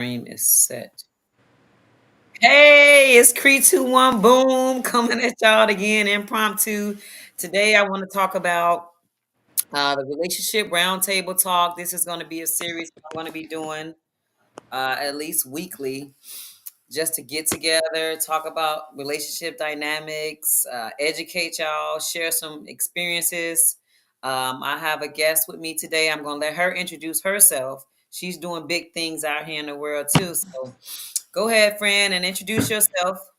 Stream is set. Hey, it's Cree 21 Boom coming at y'all again, impromptu. Today, I want to talk about the Relationship Roundtable talk. This is going to be a series I'm going to be doing at least weekly just to get together, talk about relationship dynamics, educate y'all, share some experiences. I have a guest with me today. I'm going to let her introduce herself. She's doing big things out here in the world too. So go ahead, friend, and introduce yourself.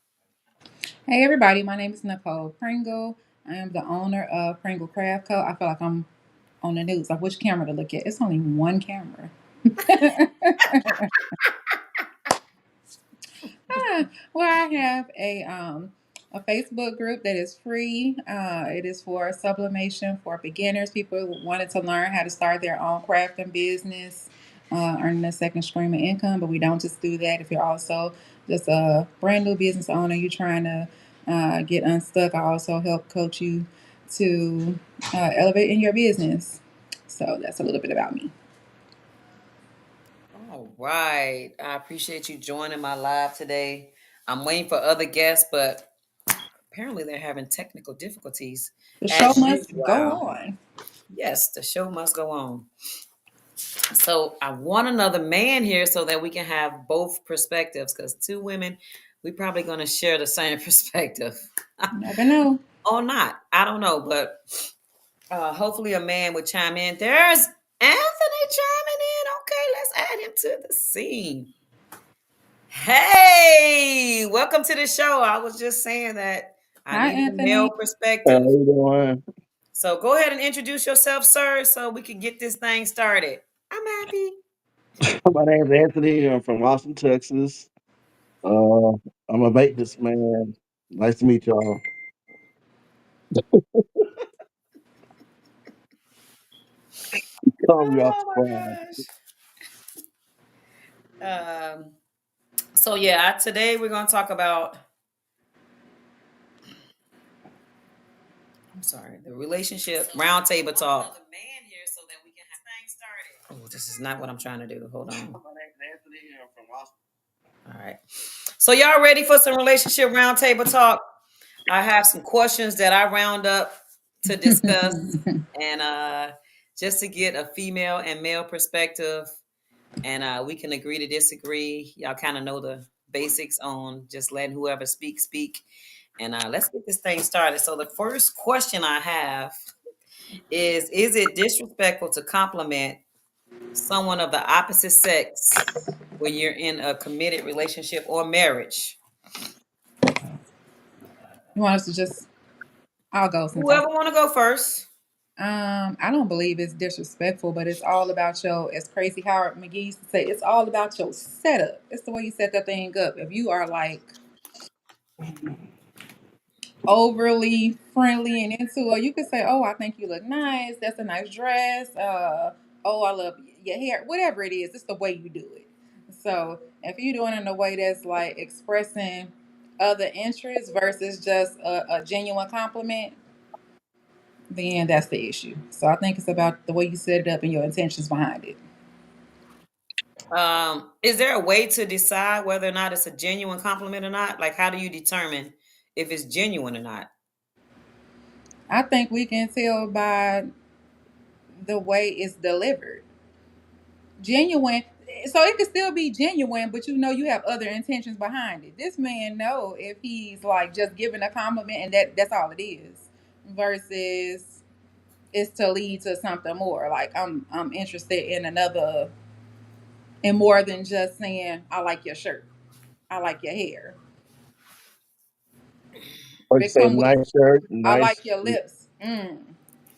Hey everybody, my name is Nicole Pringle. I am the owner of Pringle Craft Co. I feel like I'm on the news, like which camera to look at. It's only one camera. Well, I have a Facebook group that is free. It is for sublimation for beginners, people who wanted to learn how to start their own craft and business, earning a second stream of income. But we don't just do that. If you're also just a brand new business owner, you're trying to get unstuck, I also help coach you to elevate in your business. So that's a little bit about me. All right. I appreciate you joining my live today. I'm waiting for other guests, but apparently they're having technical difficulties The show as must go usual. on. Yes, the show must go on. So I want another man here so that we can have both perspectives because two women, we probably going to share the same perspective. You never know. Or not. I don't know, but hopefully a man would chime in. There's Anthony chiming in. Okay, let's add him to the scene. Hey, welcome to the show. I was just saying that I Hi, needed a male Anthony. How perspective. you doing? So go ahead and introduce yourself, sir, so we can get this thing started. I'm happy. My name's Anthony. I'm from Austin, Texas. Uh, I'm a maintenance man. Nice to meet y'all. Call me off Oh the my phone. gosh. So yeah, today we're gonna talk about. I'm sorry, the relationship roundtable talk. Oh, this is not what I'm trying to do. Hold on. My name's Anthony. I'm from Austin. All right. So y'all ready for some relationship roundtable talk? I have some questions that I round up to discuss and just to get a female and male perspective and we can agree to disagree. Y'all kind of know the basics on just letting whoever speak. And let's get this thing started. So the first question I have is it disrespectful to compliment someone of the opposite sex when you're in a committed relationship or marriage? You want us to just, I'll go since I. Whoever want to go first. I don't believe it's disrespectful, but it's all about your, as Crazy Howard McGee used to say, it's all about your setup. It's the way you set that thing up. If you are like overly friendly and into it, you can say, "Oh, I think you look nice. That's a nice dress. Oh, I love your hair." Whatever it is, it's the way you do it. So if you're doing it in a way that's like expressing other interests versus just a genuine compliment, then that's the issue. So I think it's about the way you set it up and your intentions behind it. Is there a way to decide whether or not it's a genuine compliment or not? Like, how do you determine if it's genuine or not? I think we can tell by the way it's delivered. Genuine, so it could still be genuine, but you know you have other intentions behind it. This man know if he's like just giving a compliment and that's all it is, versus it's to lead to something more. Like I'm interested in another, and more than just saying I like your shirt, I like your hair. Or If you it say come with nice shirt, I like nice. your lips,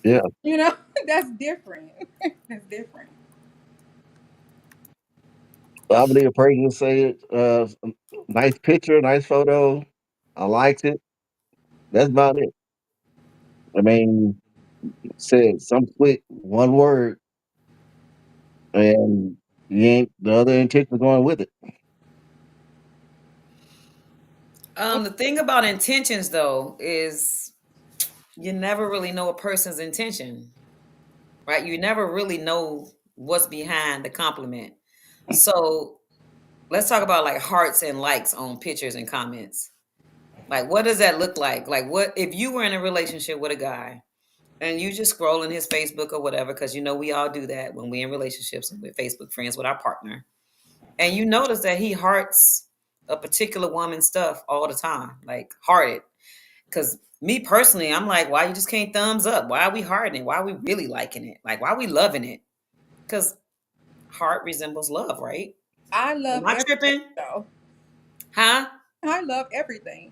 Yeah, you know, that's different. That's different. I believe a person can say it. Nice picture, nice photo. I liked it. That's about it. I mean, said some quick one word, and you ain't the other intention going with it. The thing about intentions, though, is you never really know a person's intention, right? You never really know what's behind the compliment. So let's talk about like hearts and likes on pictures and comments. Like, what does that look like? Like, what if you were in a relationship with a guy and you just scrolling his Facebook or whatever? Because we all do that when we're in relationships and we're Facebook friends with our partner, and you notice that he hearts a particular woman's stuff all the time, like heart it. Because me personally, I'm like, why you just can't thumbs up? Why are we hearting it? Why are we really liking it? Like, why are we loving it? Because heart resembles love, right? I Am love I everything tripping? though. Huh? I love everything.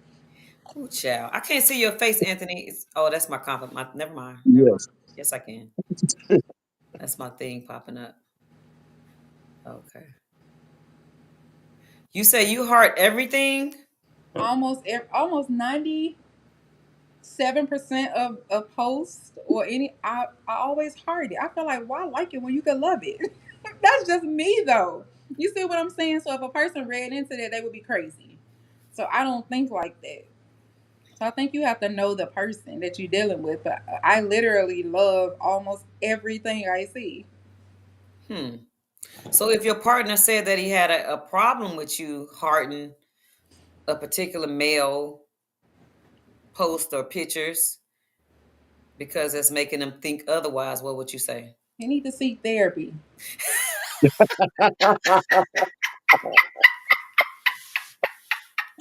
Oh, child. I can't see your face, Anthony. Oh, that's my compliment. Never mind. Never mind. Yes. Yes, I can. That's my thing popping up. Okay. You say you heart everything? Almost 97% of posts or any I always heart it. I feel like why like it when you can love it? That's just me though. You see what I'm saying? So if a person read into that, they would be crazy. So I don't think like that. So I think you have to know the person that you're dealing with. But I literally love almost everything I see. Hmm. So if your partner said that he had a problem with you hearting a particular male post or pictures because it's making them think otherwise, what would you say? You need to seek therapy.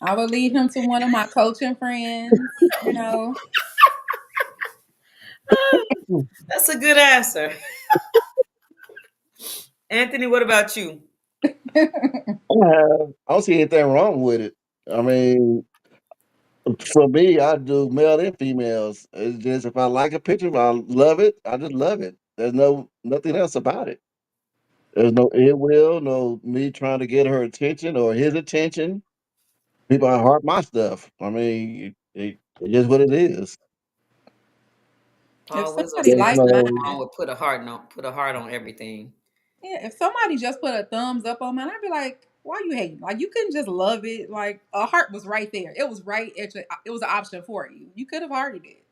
I would lead him to one of my coaching friends, you know. That's a good answer. Anthony, what about you? I don't see anything wrong with it. I mean, for me, I do male and females. It's just if I like a picture, if I love it, I just love it. There's nothing else about it. There's no ill will, no me trying to get her attention or his attention. People heart my stuff. I mean, it is what it is. If Paul Wisdom somebody said There's there's like nothing no wrong mine, with put a heart on everything. yeah, if somebody just put a thumbs up on mine, I'd be like, why you hating? Like you couldn't just love it. Like a heart was right there. It was right at your, it was an option for you. You could have hearted it.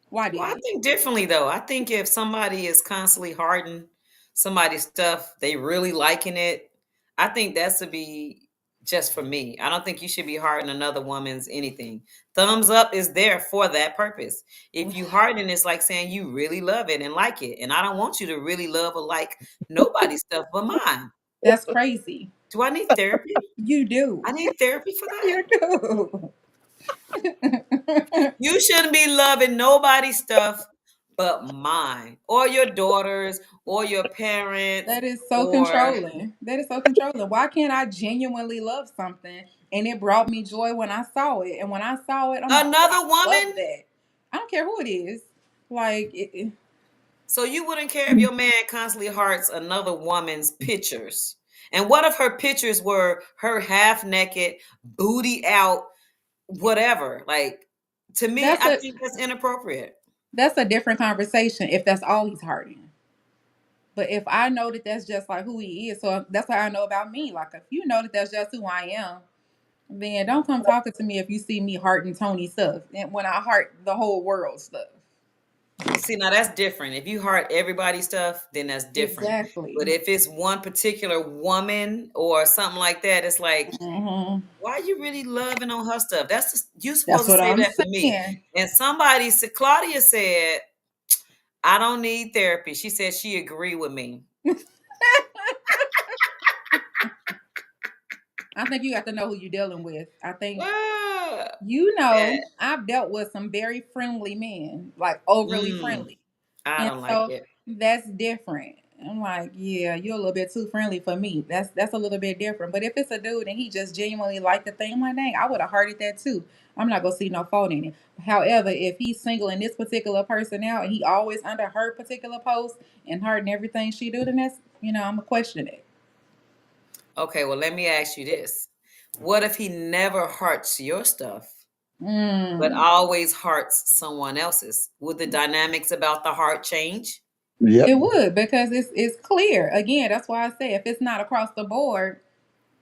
Why Well, didn't I you? think differently though. I think if somebody is constantly hardened somebody's stuff, they really liking it. I think that's to be just for me. I don't think you should be hardening another woman's anything. Thumbs up is there for that purpose. If you harden, it's like saying you really love it and like it, and I don't want you to really love or like nobody's stuff but mine. That's crazy. Do I need therapy? You do. I need therapy for that. You do. You shouldn't be loving nobody's stuff but mine or your daughters or your parents That is so or controlling. That is so controlling. Why can't I genuinely love something and it brought me joy when I saw it? And when I saw it, I'm like, oh, another I love woman. that. I don't care who it is. Like, So you wouldn't care if your man constantly hearts another woman's pictures. And what if her pictures were her half naked, booty out, whatever? Like, to me, that's I a think that's inappropriate. that's a different conversation if that's all he's hurting. But if I know that that's just like who he is, so that's how I know about me. Like if you know that that's just who I am, then don't come talking to me if you see me hearting Tony stuff and when I heart the whole world stuff. See, now that's different. If you heart everybody's stuff, then that's different. But Exactly. if it's one particular woman or something like that, it's like, Hmm. why are you really loving on her stuff? You That's supposed to what say I'm that for me. saying. And somebody said, Claudia said, I don't need therapy. She said she agreed with me. I think you have to know who you're dealing with. I think Ah, you yeah. know I've dealt with some very friendly men, like overly Mm, friendly. I And don't like so it. that's different. I'm like, yeah, you're a little bit too friendly for me. That's a little bit different. But if it's a dude and he just genuinely liked the thing, I'm like, dang, I would have hearted that too. I'm not gonna see no fault in it. However, if he's singling this particular person out and he always under her particular post and hurting everything she do, then that's I'm gonna question it. Okay, well, let me ask you this. What if he never hearts your stuff, but Mm. always hearts someone else's? Would the dynamics about the heart change? Yep. It would because it's clear. Again, that's why I say if it's not across the board,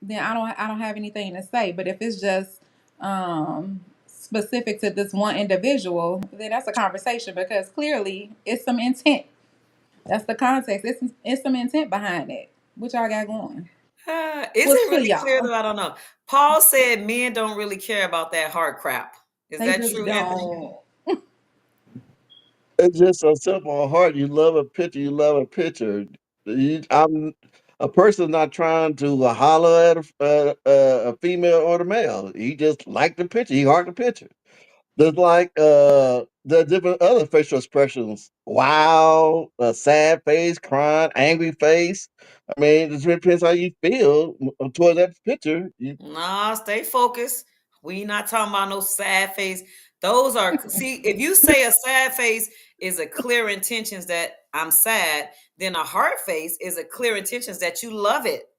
then I don't have anything to say. But if it's just specific to this one individual, then that's a conversation because clearly it's some intent. That's the context. It's some intent behind it. What y'all got going? Is What's it to really clear y'all? though? I don't know. Paul said men don't really care about that heart crap. Is They that really true, Anthony? don't. It's just so simple. Heart, you love a picture. You love a picture. I'm a person not trying to holler at a female or the male. He just like the picture. He heart the picture. There's like the different other facial expressions. Wow, a sad face, crying, angry face. I mean, it just depends how you feel toward that picture. Nah, stay focused. We not talking about no sad face. Those are see, if you say a sad face is a clear intentions that I'm sad, then a heart face is a clear intentions that you love it.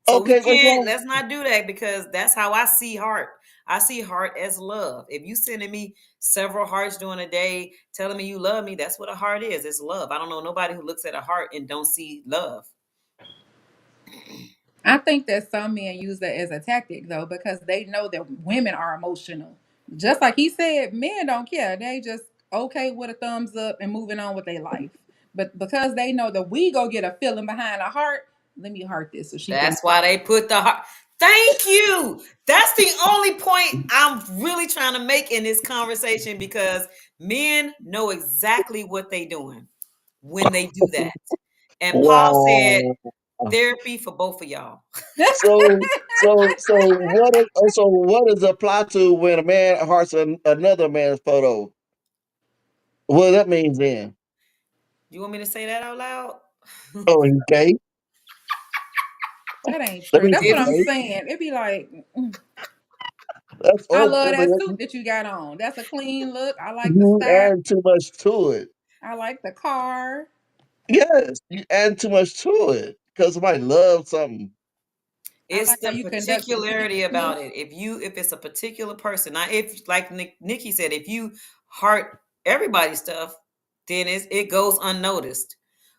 So we Okay, that's can't, wrong. let's not do that because that's how I see heart. I see heart as love. If you sending me several hearts during a day telling me you love me, that's what a heart is. It's love. I don't know nobody who looks at a heart and don't see love. I think that some men use that as a tactic though, because they know that women are emotional. Just like he said, men don't care. They just okay with a thumbs up and moving on with their life. But because they know that we go get a feeling behind a heart, let me heart this so she can. That's why they put the heart. Thank you. That's the only point I'm really trying to make in this conversation because men know exactly what they're doing when they do that. And Paul said Wow. therapy for both of y'all. So what does it apply to when a man hearts another man's photo? What that means then? You want me to say that out loud? Oh, he gay? That ain't That true. means That's he what If I'm gay? saying. It'd be like, That's I oh, love I that mean, suit that you got on. That's a clean look. I like the you style. add too much to it. I like the car. Yes, you add too much to it because somebody loves something. I it's like how the you conducting particularity about business. it. If it's a particular person, now if like Nikki said, if you heart everybody's stuff, then it goes unnoticed.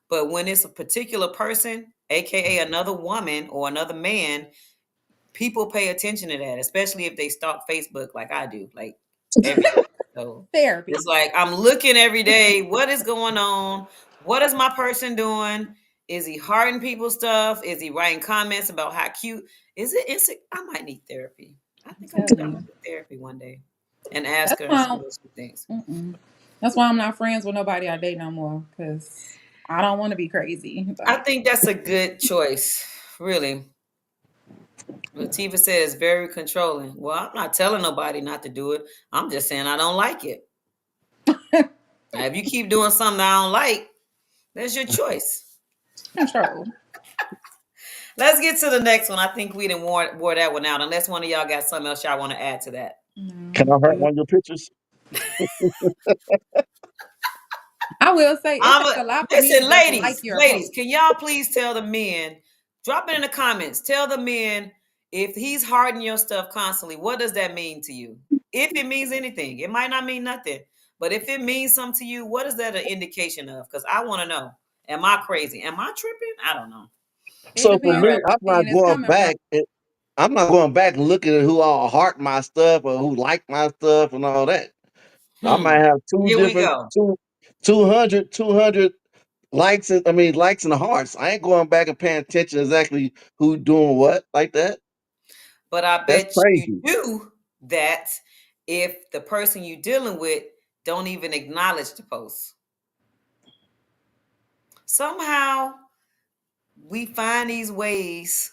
But when it's a particular person, aka another woman or another man, people pay attention to that, especially if they stalk Facebook like I do, like every day. So it's Therapy. like I'm looking every day. What is going on? What is my person doing? Is he hearting people's stuff? Is he writing comments about how cute? Is it? I might need therapy. I I'm think I'm telling gonna you. get therapy one day and ask That's her and see why. what she thinks. Mm-mm. That's why I'm not friends with nobody I date no more because I don't want to be crazy. I Like, think that's a good choice, really. Latifah says very controlling. Well, I'm not telling nobody not to do it. I'm just saying I don't like it. Now, if you keep doing something I don't like, that's your choice. control. Let's get to the next one. I think we didn't wore that one out, unless one of y'all got something else y'all want to add to that. No, Can I'm I hurt good. one of your pictures? I will say it I'm takes a, a lot for me to listen, just like your ladies, post. can y'all please tell the men? Drop it in the comments. Tell the men if he's harding your stuff constantly. What does that mean to you? If it means anything, it might not mean nothing, but if it means something to you, what is that an indication of? Because I want to know. Am I crazy? Am I tripping? I don't know. It So for All depends me, right. on what man is coming from. I'm not going back and looking at who all heart my stuff or who like my stuff and all that. I might Hmm. have two Here we different go. 200 likes likes and hearts. I ain't going back and paying attention exactly who doing what like that. But I That's bet you crazy. do that if the person you're dealing with don't even acknowledge the post. Somehow we find these ways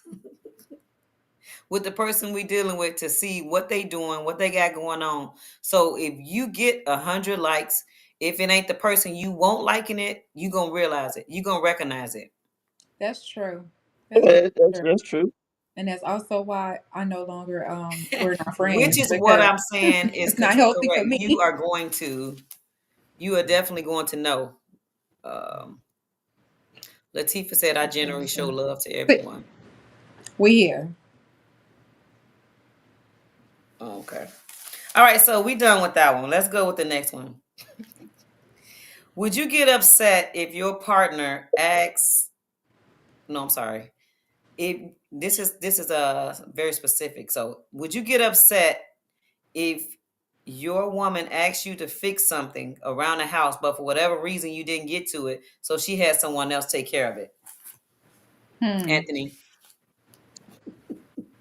with the person we dealing with to see what they doing, what they got going on. So if you get 100 likes, if it ain't the person you won't liking it, you gonna realize it. You gonna recognize it. That's true. That's Well, very that's true. that's true. And that's also why I no longer we're not Which friends is what because I'm saying is it's not healthy for correct. me. You are definitely going to know. Um, Latifa said, I generally show love to But everyone. we here. Okay. All right. So we done with that one. Let's go with the next one. Would you get upset if your partner asks, no, I'm sorry. If this is a very specific. So would you get upset if your woman asks you to fix something around the house, but for whatever reason you didn't get to it, so she had someone else take care of it? Hmm. Anthony.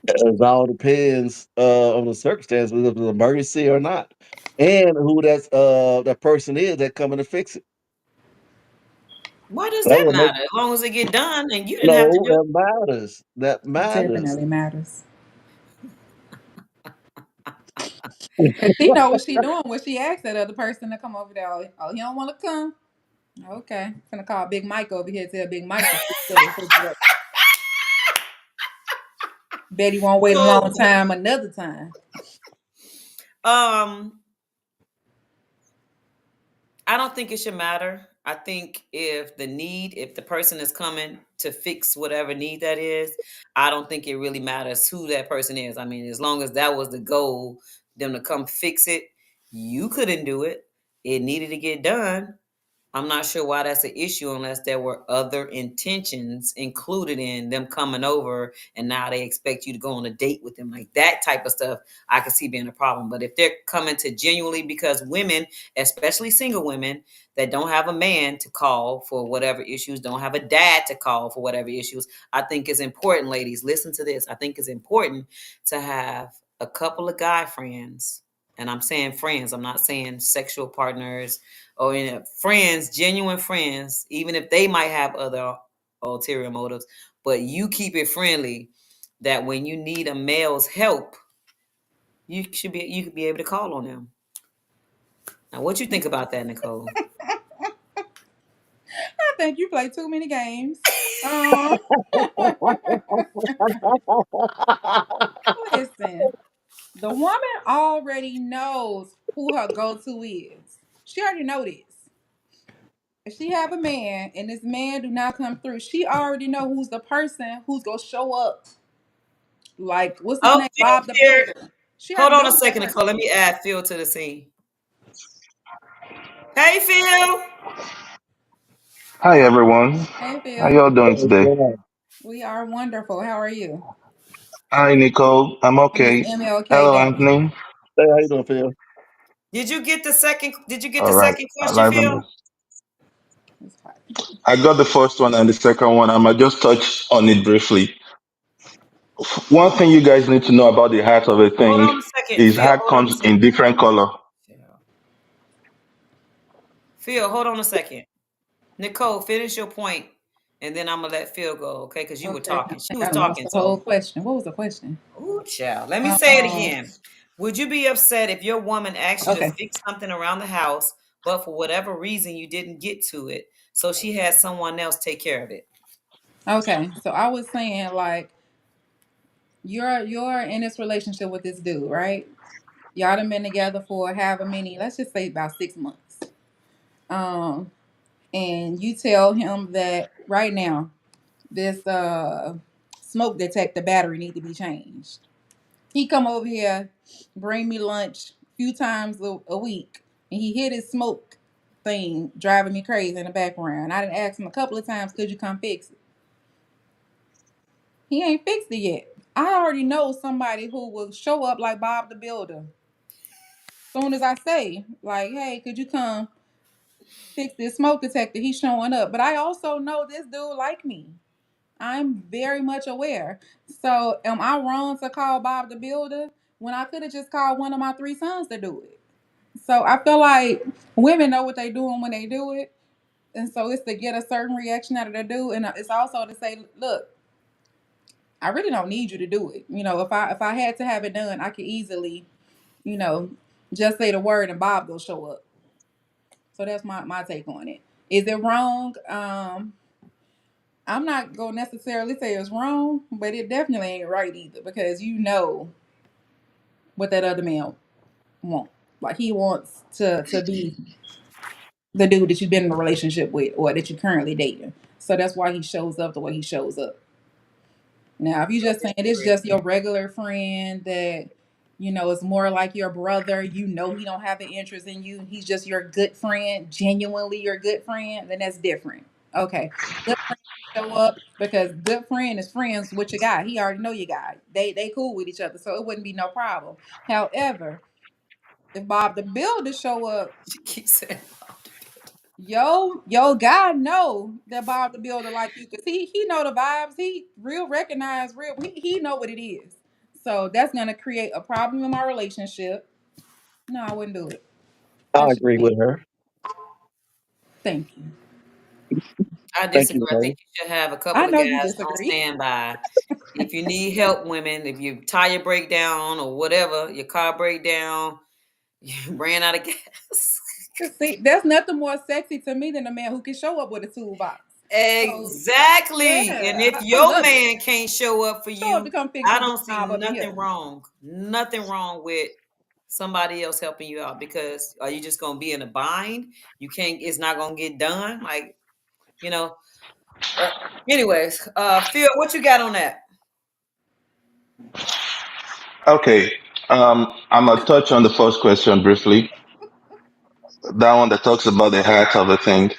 It all depends on the circumstance, whether it's an emergency or not, and who that person is that coming to fix it. Why does That that will make matter? As long as it get done and you didn't have to no, do it. that matters. That matters. Definitely matters. Cause she know what she doing when she asks that other person to come over there. Oh, he don't want to come. Okay, gonna call Big Mike over here. Tell Big Mike to fix the refrigerator. Bet he won't wait a long So, time another time. um, I don't think it should matter. I think if the person is coming to fix whatever need that is, I don't think it really matters who that person is. I mean, as long as that was the goal, them to come fix it, you couldn't do it. It needed to get done. I'm not sure why that's an issue unless there were other intentions included in them coming over and now they expect you to go on a date with them. Like that type of stuff, I could see being a problem. But if they're coming to genuinely, because women, especially single women that don't have a man to call for whatever issues, don't have a dad to call for whatever issues, I think it's important, ladies, listen to this. I think it's important to have a couple of guy friends. And I'm saying friends, I'm not saying sexual partners or friends, genuine friends, even if they might have other ulterior motives, but you keep it friendly that when you need a male's help, you could be able to call on them. Now, what you think about that, Nicole? I think you play too many games. Um, listen, the woman already knows who her go-to is. She already know this. If she have a man and this man do not come through, she already know who's the person who's gonna show up. Like what's his Oh, name? Phil Bob the here. Builder. She Hold already on a know who that second, Nicole. person Let is. me add Phil to the scene. Hey, Phil. Hi everyone. Hey How Phil, y'all doing today? we are wonderful. How are you? Hi Nicole. I'm Miss okay. MLK Hello Daddy. Anthony. Hey, how you doing, Phil? Did you get the All right. second I question, live on Phil? this. It's hot. I got the first one and the second one. I might just touch on it briefly. One thing you guys need to know about the heart of a Hold thing on a second, is Phil. heart Hold on a comes second. in different color. Phil, hold on a second. Nicole, finish your point, and then I'm gonna let Phil go, okay? Because you were Okay, I talking. She think was I done lost talking. the whole So, question. What was the question? ooh, child. Let me say it Um. again. Would you be upset if your woman asked you to Okay. fix something around the house, but for whatever reason you didn't get to it, so she had someone else take care of it? Okay. So I was saying like you're in this relationship with this dude, right? Y'all done been together for however many, let's just say about 6 months. Um, and you tell him that right now this smoke detector battery need to be changed. He come over here, bring me lunch a few times a week, and he hit his smoke thing driving me crazy in the background. I didn't ask him a couple of times, could you come fix it? He ain't fixed it yet. I already know somebody who will show up like Bob the Builder. Soon as I say, like, hey, could you come fix this smoke detector? He's showing up. But I also know this dude like me. I'm very much aware. So am I wrong to call Bob the Builder when I could have just called one of my three sons to do it? So I feel like women know what they're doing when they do it. And so it's to get a certain reaction out of the dude. And it's also to say, look, I really don't need you to do it. If I had to have it done, I could easily, you know, just say the word and Bob will show up. So that's my take on it. Is it wrong? I'm not gonna necessarily say it's wrong, but it definitely ain't right either because you know what that other man wants. Like he wants to be the dude that you've been in a relationship with or that you're currently dating. So that's why he shows up the way he shows up. Now, if you I just saying it's disagree. just your regular friend that is more like your brother, he don't have an interest in you. He's just your good friend, genuinely your good friend. Then that's different. Okay, good friend show up because good friend is friends with your guy. He already know your guy. They cool with each other, so it wouldn't be no problem. However, if Bob the Builder show up, She keeps saying, yo guy know that Bob the Builder like you because he know the vibes. He real recognize real. He know what it is. So that's gonna create a problem in my relationship. No, I wouldn't do it. I That's just agree me. with her. Thank you. I Thank disagree. you, I Ray. think you should have a I couple of know you guys on disagree. standby. If you need help, women, if your tire break down or whatever, your car break down, you ran out of gas. See, there's nothing more sexy to me than a man who can show up with a toolbox. So Exactly. And yeah, if I your love it. man can't show up for Show up to you, come fix I the don't see doorknob over here. nothing wrong with somebody else helping you out because are you just gonna be in a bind? You can't. It's not gonna get done. Like you know. But anyways, Phil, what you got on that? Okay. I'm gonna touch on the first question briefly. That one that talks about the heart of the thing.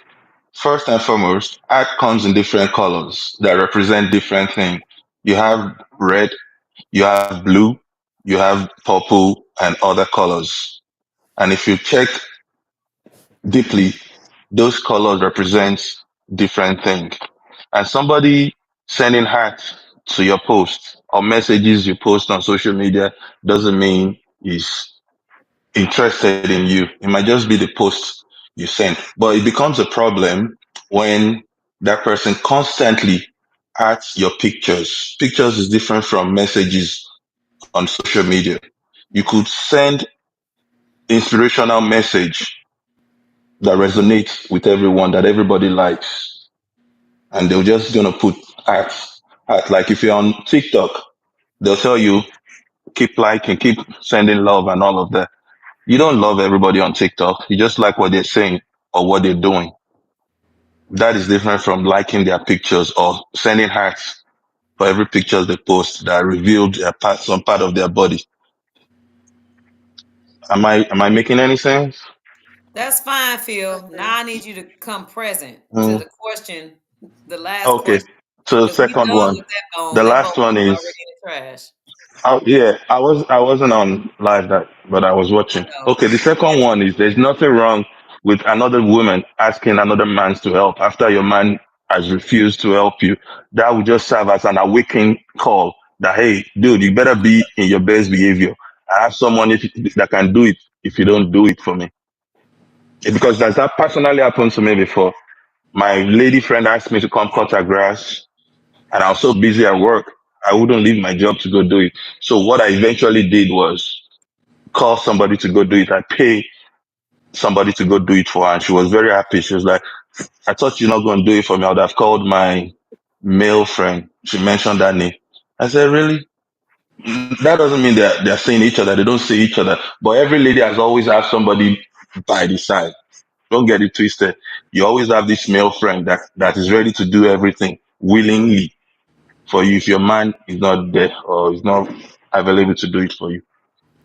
First and foremost, art comes in different colors that represent different things. You have red, you have blue, you have purple, and other colors. And if you check deeply, those colors represent different things. And somebody sending hearts to your post or messages you post on social media doesn't mean he's interested in you. It might just be the post you send. But it becomes a problem when that person constantly adds your pictures. Pictures is different from messages on social media. You could send inspirational message that resonates with everyone, that everybody likes, and they're just gonna put art. Like if you're on TikTok, they'll tell you keep liking, keep sending love and all of that. You don't love everybody on TikTok. You just like what they're saying or what they're doing. That is different from liking their pictures or sending hearts for every picture they post that revealed some part of their body. Am I making any sense? That's fine, Phil. Now I need you to come present to Mm, the question, the last okay. question, So the because we second done one, with that bone. the That last bone one is is already in the trash. yeah, I wasn't on live that, but I was I watching. know. Okay, the second one is there's nothing wrong with another woman asking another man to help after your man has refused to help you. That would just serve as an awakening call that hey, dude, you better be in your best behavior. I have someone that can do it if you don't do it for me. Because that personally happened to me before. My lady friend asked me to come cut her grass, and I was so busy at work, I wouldn't leave my job to go do it. So what I eventually did was call somebody to go do it. I pay somebody to go do it for her, and she was very happy. She was like, "I thought you're not going to do it for me. I would have called my male friend." She mentioned that name. I said, "Really? That doesn't mean they're seeing each other. They don't see each other. But every lady has always had somebody by the side. Don't get it twisted. You always have this male friend that is ready to do everything willingly for you if your man is not there or is not available to do it for you.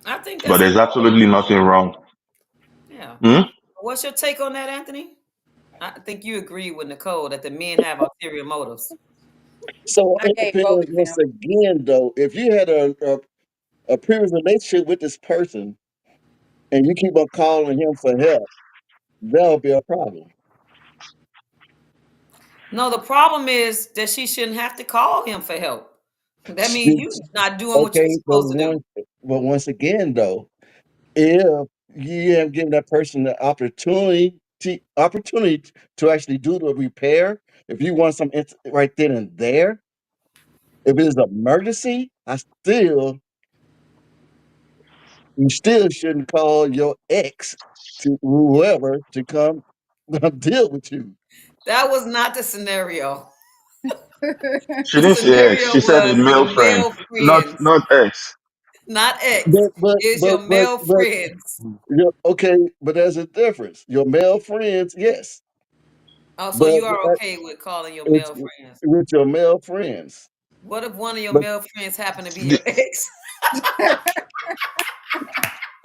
I think But that's there's important. absolutely nothing wrong. Yeah. Hmm? What's your take on that, Anthony? I think you agree with Nicole that the men have ulterior motives. So I it gave depends both once examples. again, though. If you had a previous relationship with this person and you keep on calling him for help, that'll be a problem. No, the problem is that she shouldn't have to call him for help. That means She- you not doing what you're Okay, supposed to do. but once again, though, if you have given that person the opportunity to actually do the repair, if you want some right then and there, if it is an emergency, you still shouldn't call your ex to whoever to come deal with you. That was not the scenario. She The didn't say ex. scenario She said a was your male friend, male not friends, not ex. not ex. But but It's but your but male but friends. okay, but there's a difference. Your male friends, yes, Oh, so but you are okay with calling your it's male friends. with your male friends. What if one of your But male friends happen to be your The- ex?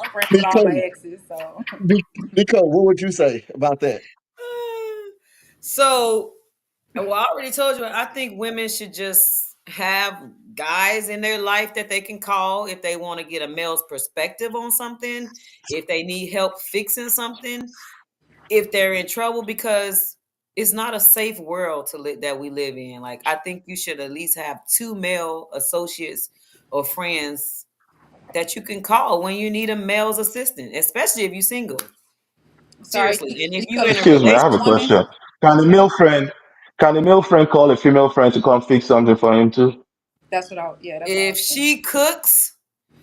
I'm friends with all my because exes, so because what would you say about that? So, well, I already told you, I think women should just have guys in their life that they can call if they want to get a male's perspective on something, if they need help fixing something, if they're in trouble, because it's not a safe world that we live in. Like, I think you should at least have two male associates or friends that you can call when you need a male's assistant, especially if you're single. Sorry, Seriously. And if you you feel in a like Excuse me, I have a a relationship, woman? question. Can a male friend can a male friend call a female friend to come fix something for him too? That's what I. Yeah, that's what I if was saying. she cooks,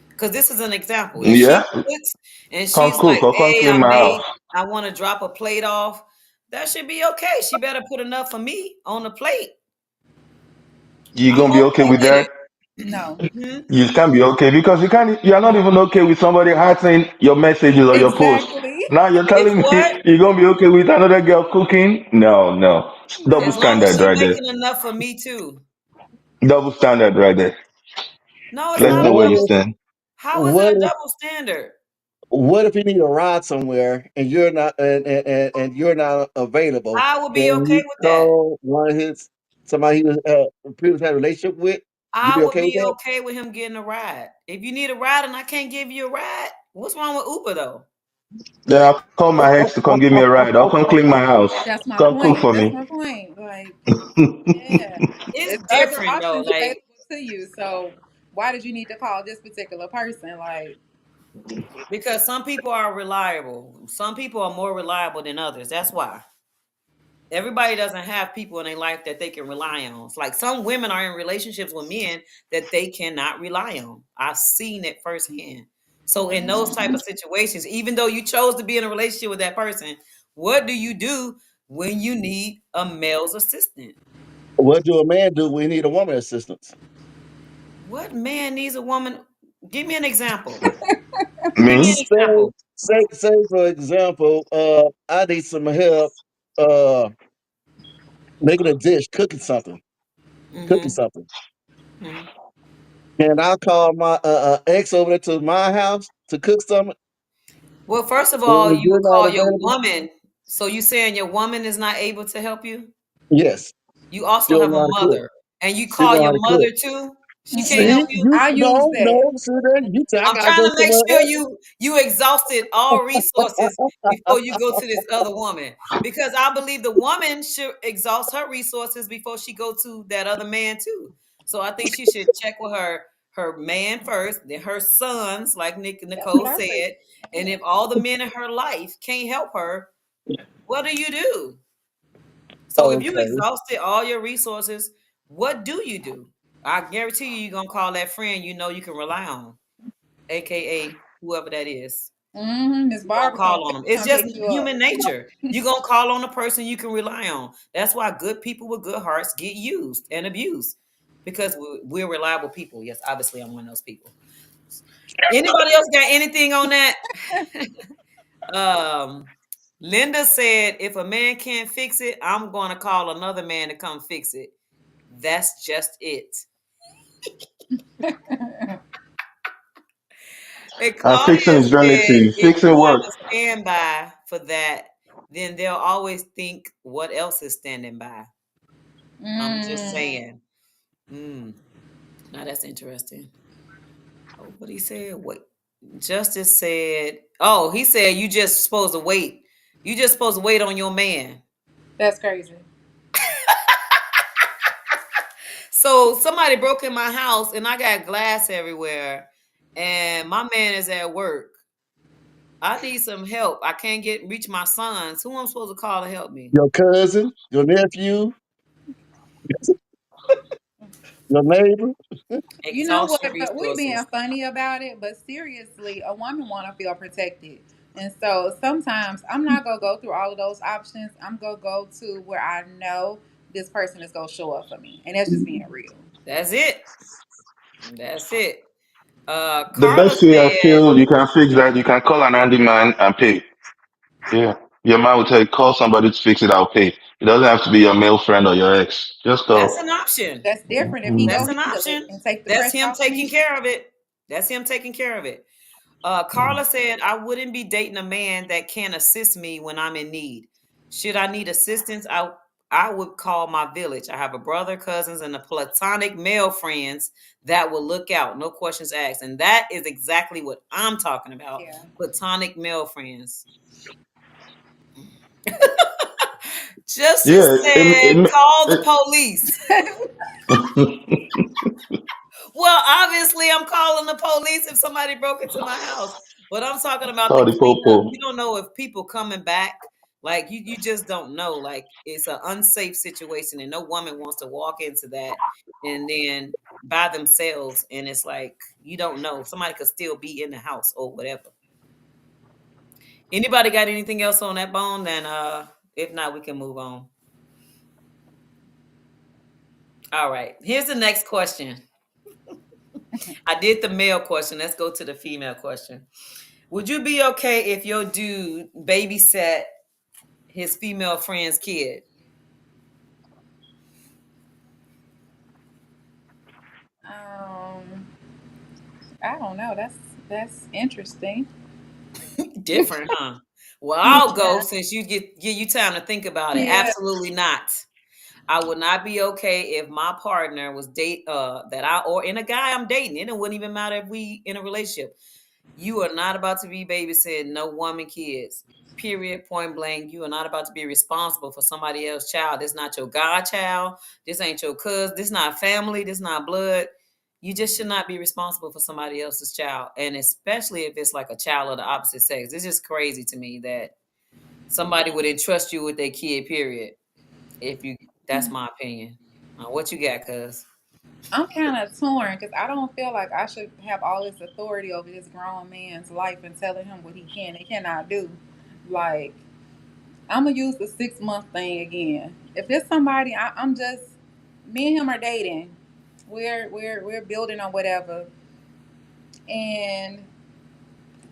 because this is an example, if she Yeah? cooks and Come she's cook like, or come hey, clean my house. I want to drop a plate off, that should be okay. She better put enough for me on the plate. You I'm gonna be okay okay with with that? it. No, Mhm. You can't be okay because you're not even okay with somebody hiding your messages or your posts. exactly. Now you're If telling what? me you're gonna be okay with another girl cooking? No, no. Double As No. long as standard she right there. making enough for me too. Double standard right there. No, it's Let's not And a know where you what if, double. stand. How is it what a if, double standard? what if you need a ride somewhere and you're not, and you're not available? I would be Can okay you with that. call one of his somebody he was previously had a relationship with? You I be would okay with be that? okay with him getting a ride. If you need a ride and I can't give you a ride, what's wrong with Uber though? Then I'll call my ex to come give me a ride. I'll come clean my house. That's my Come cook point. for That's me. my point. Like, yeah, It's there's other different though. options Like, available to you. So why did you need to call this particular person? Like, because some people are reliable. Some people are more reliable than others. That's why. Everybody doesn't have people in their life that they can rely on. It's like some women are in relationships with men that they cannot rely on. I've seen it firsthand. So in those type of situations, even though you chose to be in a relationship with that person, what do you do when you need a male's assistant? What do a man do when he need a woman assistance? What man needs a woman? Give me an example. Give me Me? an example. Say for example, I need some help uh making a dish, cooking Hmm. something. Hmm. Can I call my ex over there to my house to cook something Well, first of all, when you you're would not call your available? woman. So you saying your woman is not able to help you? Yes, You she also don't have know a how to cook. mother, and you She call know how your to cook. mother too. She can't See, help mm-mm. you. you I use no, that. no, see there. You say I I'm gotta trying go to make somewhere sure you exhausted all resources before you go to this other woman, because I believe the woman should exhaust her resources before she go to that other man too. So I think she should check with her man first, then her sons, like That's what Nicole I say. said, and Yeah. if all the men in her life can't help her, what do you do? So if you Okay. exhausted all your resources, what do you do? I guarantee you're gonna call that friend you know you can rely on, aka whoever that is. Miss You're gonna Barbara call on them. It's come just pick you up. human nature. You're gonna call on a person you can rely on. That's why good people with good hearts get used and abused, because we're reliable people. Yes, obviously I'm one of those people. Anybody else got anything on that? um Linda said, if a man can't fix it, I'm gonna call another man to come fix it. That's just it. And Fixing Claudia is said, relative. if Fixing you have work. a standby for that, then they'll always think what else is standing by. I'm just mm, saying. Mm, now that's interesting. Oh, what he said? Wait. Justice said, oh, he said you just supposed to wait. You just supposed to wait on your man. that's crazy. So somebody broke in my house and I got glass everywhere, and my man is at work. I need some help. I can't get reach my sons. Who am I supposed to call to help me? Your cousin, your nephew, your neighbor. You know Exhaust what? your But we being resources. funny about it. But seriously, a woman want to feel protected, and so sometimes I'm not gonna go through all of those options. I'm gonna go to where I know this person is gonna show up for me, and that's just being real. That's it. That's it. The Carla best way I said, feel you can fix that, you can call an handyman and pay. Yeah. Your man will tell you, call somebody to fix it, I'll pay. It doesn't have to be your male friend or your ex. Just that's call. an option. That's different if he That's go an handle it option. and take the That's pressure him off taking me. care of it. That's him taking care of it. Carla said, I wouldn't be dating a man that can't assist me when I'm in need. Should I need assistance, I would call my village. I have a brother, cousins, and a platonic male friends that will look out, no questions asked. And that is exactly what I'm talking about. Yeah. Platonic male friends. Justice Yeah. said, call the police. it- Well, obviously, I'm calling the police if somebody broke into my house. But I'm talking about the Call the cleanup. popo. You don't know if people coming back. Like you just don't know. Like it's an unsafe situation, and no woman wants to walk into that and then by themselves. And it's like you don't know. Somebody could still be in the house or whatever. Anybody got anything else on that bone? Then if not, we can move on. All right. Here's the next question. I did the male question. Let's go to the female question. Would you be okay if your dude babysat his female friend's kid? Um, I don't know. That's interesting. Different, huh? Well, I'll go Yeah. since you give you time to think about it. Yeah. Absolutely not. I would not be okay if my partner was that I or in a guy I'm dating. It wouldn't even matter if we in a relationship. You are not about to be babysitting no woman kids. Period. Point blank. You are not about to be responsible for somebody else's child. This not your godchild. This ain't your cousin. This not family. This not blood. You just should not be responsible for somebody else's child. And especially if it's like a child of the opposite sex. It's just crazy to me that somebody would entrust you with their kid, period. If you that's my opinion. What you got, cuz? I'm kind of torn because I don't feel like I should have all this authority over this grown man's life and telling him what he can and cannot do. Like, I'm gonna use the 6 month thing again. If there's somebody, I'm just me and him are dating. We're building on whatever, and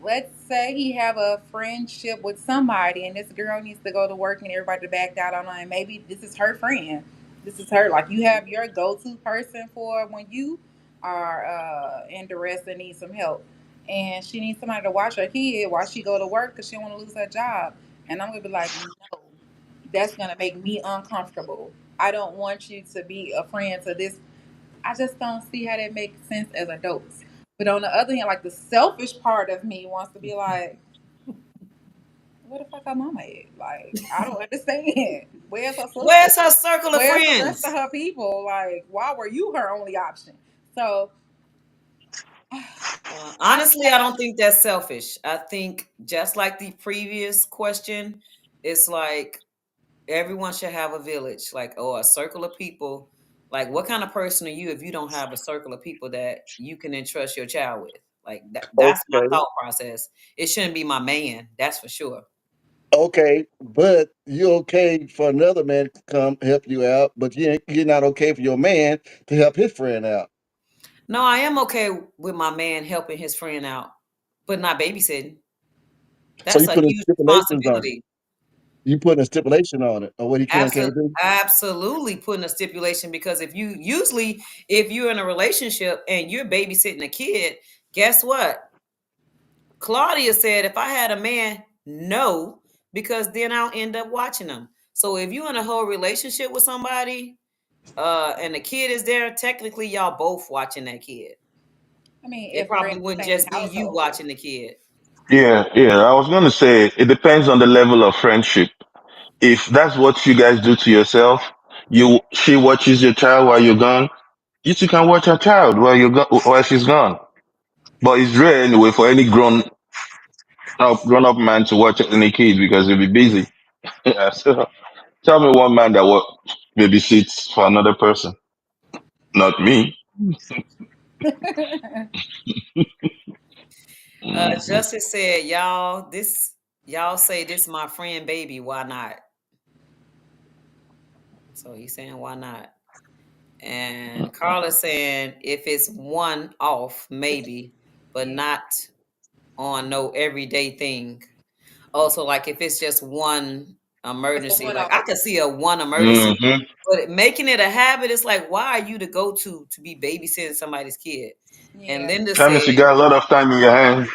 let's say he have a friendship with somebody and this girl needs to go to work and everybody backed out on her, and maybe this is her friend, this is her, like, you have your go-to person for when you are in duress and need some help, and she needs somebody to watch her kid while she go to work because she don't want to lose her job, and I'm gonna be like, no, that's gonna make me uncomfortable. I don't want you to be a friend to this. I just don't see how that makes sense as adults. But on the other hand, like, the selfish part of me wants to be like, where the fuck her mama at? Like, I don't understand. Where's her sister? Where's her circle of Where's the rest friends? of her people? Like, why were you her only option? So I Honestly, I don't think that's selfish. I think just like the previous question, it's like everyone should have a village, like or a circle of people. Like, what kind of person are you if you don't have a circle of people that you can entrust your child with? Like that's my Okay, thought process. It shouldn't be my man, that's for sure. okay, but you're okay for another man to come help you out, but you're not okay for your man to help his friend out. No, I am okay with my man helping his friend out, but not babysitting. So That's you a put huge stipulations on it. responsibility. You putting a stipulation on it, or what he can and can't do. Absolutely putting a stipulation because if you're in a relationship and you're babysitting a kid, guess what? Claudia said if I had a man, no, because then I'll end up watching them. So if you're in a whole relationship with somebody, and the kid is there, technically y'all both watching that kid. I mean, It if we're in probably the wouldn't same just be you household. watching the kid. Yeah, yeah. I was going to say it depends on the level of friendship. If that's what you guys do to yourself, she watches your child while you're gone. You two can watch her child while she's gone. But it's rare anyway for any grown up man to watch any kid because he'll be busy. Yeah, so tell me one man that babysits for another person. Not me. Mhm. Justice said, y'all say this is my friend baby, why not? So he's saying why not? And Carla saying if it's one off, maybe, but Yeah, not on no everyday thing. Also, like if it's just one that's a emergency, one like off. I could see a one emergency, Mhm. but making it a habit, it's like, why are you the go-to be babysitting somebody's kid? And Yeah. Linda That means said, you got a lot of time in your hands.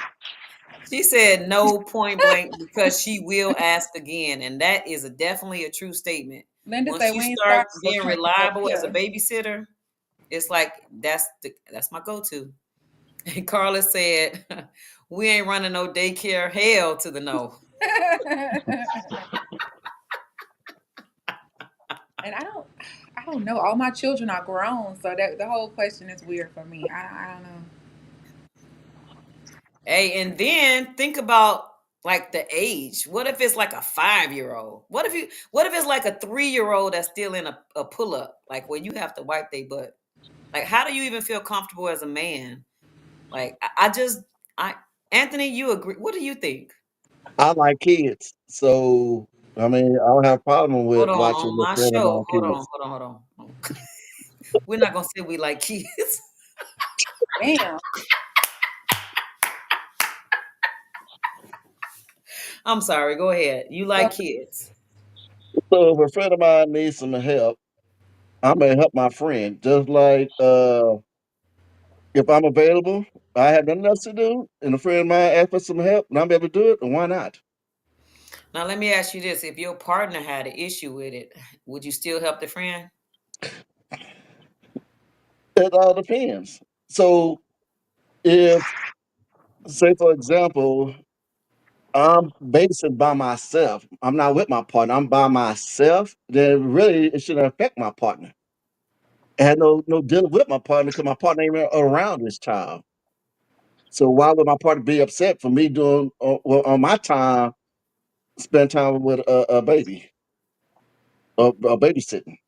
she said no, point blank, because she will ask again. And that is definitely a true statement. Linda Once say you we ain't start starting no being trends over reliable as a here. babysitter, it's like that's my go-to. And Carla said, we ain't running no daycare, hell to the no. And I don't know. All my children are grown, so that the whole question is weird for me. I don't know. Hey, and then think about like the age. What if it's like a 5-year old? What if it's like a 3-year old that's still in a pull up, like where you have to wipe their butt? Like, how do you even feel comfortable as a man? Like, I just I Anthony, you agree? What do you think? I like kids, so I mean, I don't have a problem Hold with on, watching on a my friend of show. mine Hold on, kids. hold on, hold on. Hold on. We're not gonna say we like kids. Damn. I'm sorry. Go ahead. You So like kids. So if a friend of mine needs some help, I'm gonna help my friend. Just like if I'm available, I have nothing else to do, and a friend of mine asks for some help, and I'm able to do it, then why not? Now let me ask you this: if your partner had an issue with it, would you still help the friend? It all depends. So if, say, for example, I'm babysitting by myself, I'm not with my partner, I'm by myself, then really it shouldn't affect my partner. I had no dealing with my partner because my partner ain't even around this child. So why would my partner be upset for me doing well, on my time, spend time with a baby or babysitting?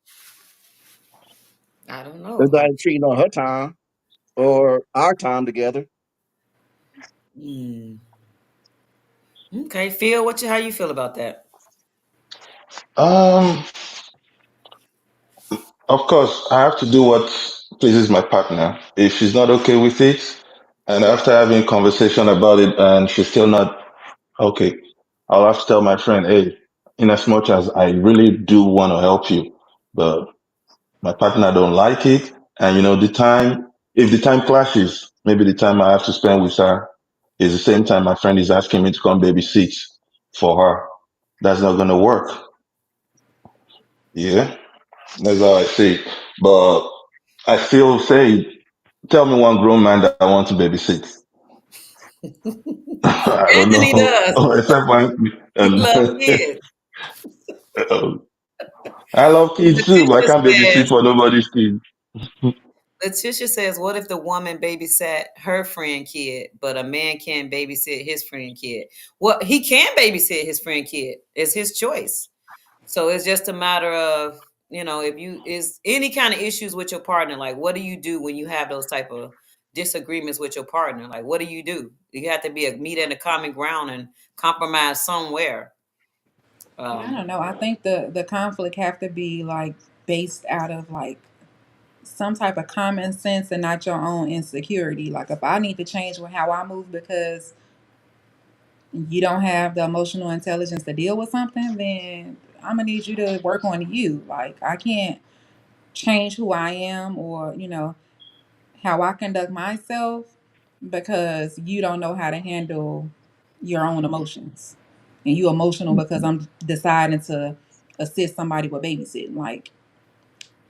I don't It's know. not cheating on her time or our time together. Hmm. Okay, Phil, how you feel about that? Um, of course, I have to do what pleases my partner. If she's not okay with it, and after having conversation about it, and she's still not okay, I'll have to tell my friend, hey, in as much as I really do want to help you, but my partner don't like it, and the time, if the time clashes, maybe the time I have to spend with her is the same time my friend is asking me to come babysit for her. That's not gonna work. Yeah, that's how I see it. But I still say, tell me one grown man that I want to babysit. I don't Anthony know, does. except when He and loves kids. I love kids too, but I Letitia can't babysit says, for nobody's kids. Letitia says, what if the woman babysat her friend kid, but a man can't babysit his friend kid? Well, he can babysit his friend kid. It's his choice. So it's just a matter of, if you is any kind of issues with your partner, like what do you do when you have those type of disagreements with your partner? Like what do? You have to be a meet in a common ground and compromise somewhere. yeah, I Um, don't know. I think the conflict have to be like based out of like some type of common sense and not your own insecurity. Like if I need to change with how I move because you don't have the emotional intelligence to deal with something, then I'm gonna need you to work on you. Like I can't change who I am or how I conduct myself because you don't know how to handle your own emotions. And you emotional because I'm deciding to assist somebody with babysitting, like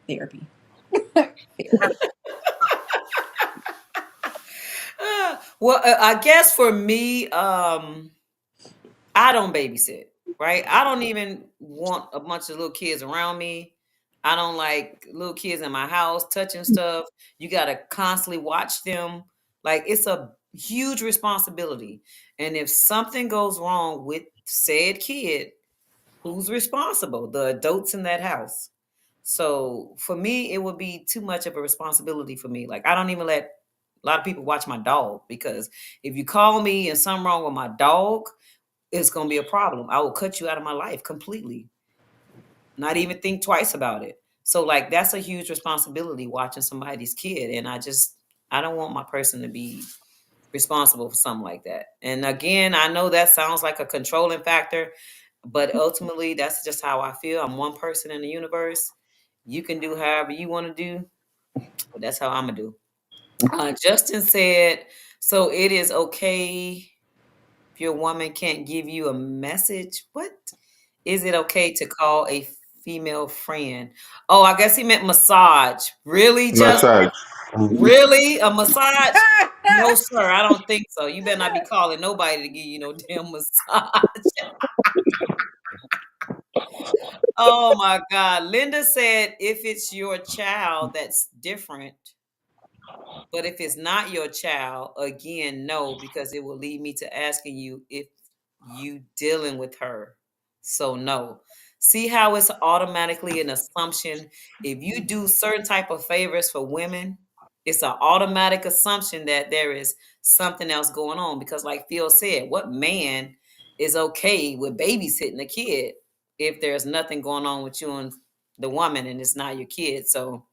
therapy. Therapy. well, I guess for me, I don't babysit, right? I don't even want a bunch of little kids around me. I don't like little kids in my house touching stuff. You got to constantly watch them. Like it's a huge responsibility. And if something goes wrong with said kid, who's responsible? The adults in that house. So for me, it would be too much of a responsibility for me. Like I don't even let a lot of people watch my dog because if you call me and something wrong with my dog, it's going to be a problem. I will cut you out of my life completely. Not even think twice about it. So like that's a huge responsibility watching somebody's kid and I don't want my person to be responsible for something like that. And again, I know that sounds like a controlling factor, but ultimately that's just how I feel. I'm one person in the universe. You can do however you want to do, but that's how I'm gonna do. Justin said, so it is okay if your woman can't give you a message. What? Is it okay to call a female friend? Oh, I guess he meant massage. Really, Justin? Massage. Really? A massage? No, sir. I don't think so. You better not be calling nobody to give you no damn massage. Oh my God. Linda said if it's your child, that's different. But if it's not your child, again, no, because it will lead me to asking you if you dealing with her. So no. See how it's automatically an assumption. If you do certain type of favors for women, it's an automatic assumption that there is something else going on. Because like Phil said, what man is okay with babysitting a kid if there's nothing going on with you and the woman and it's not your kid? So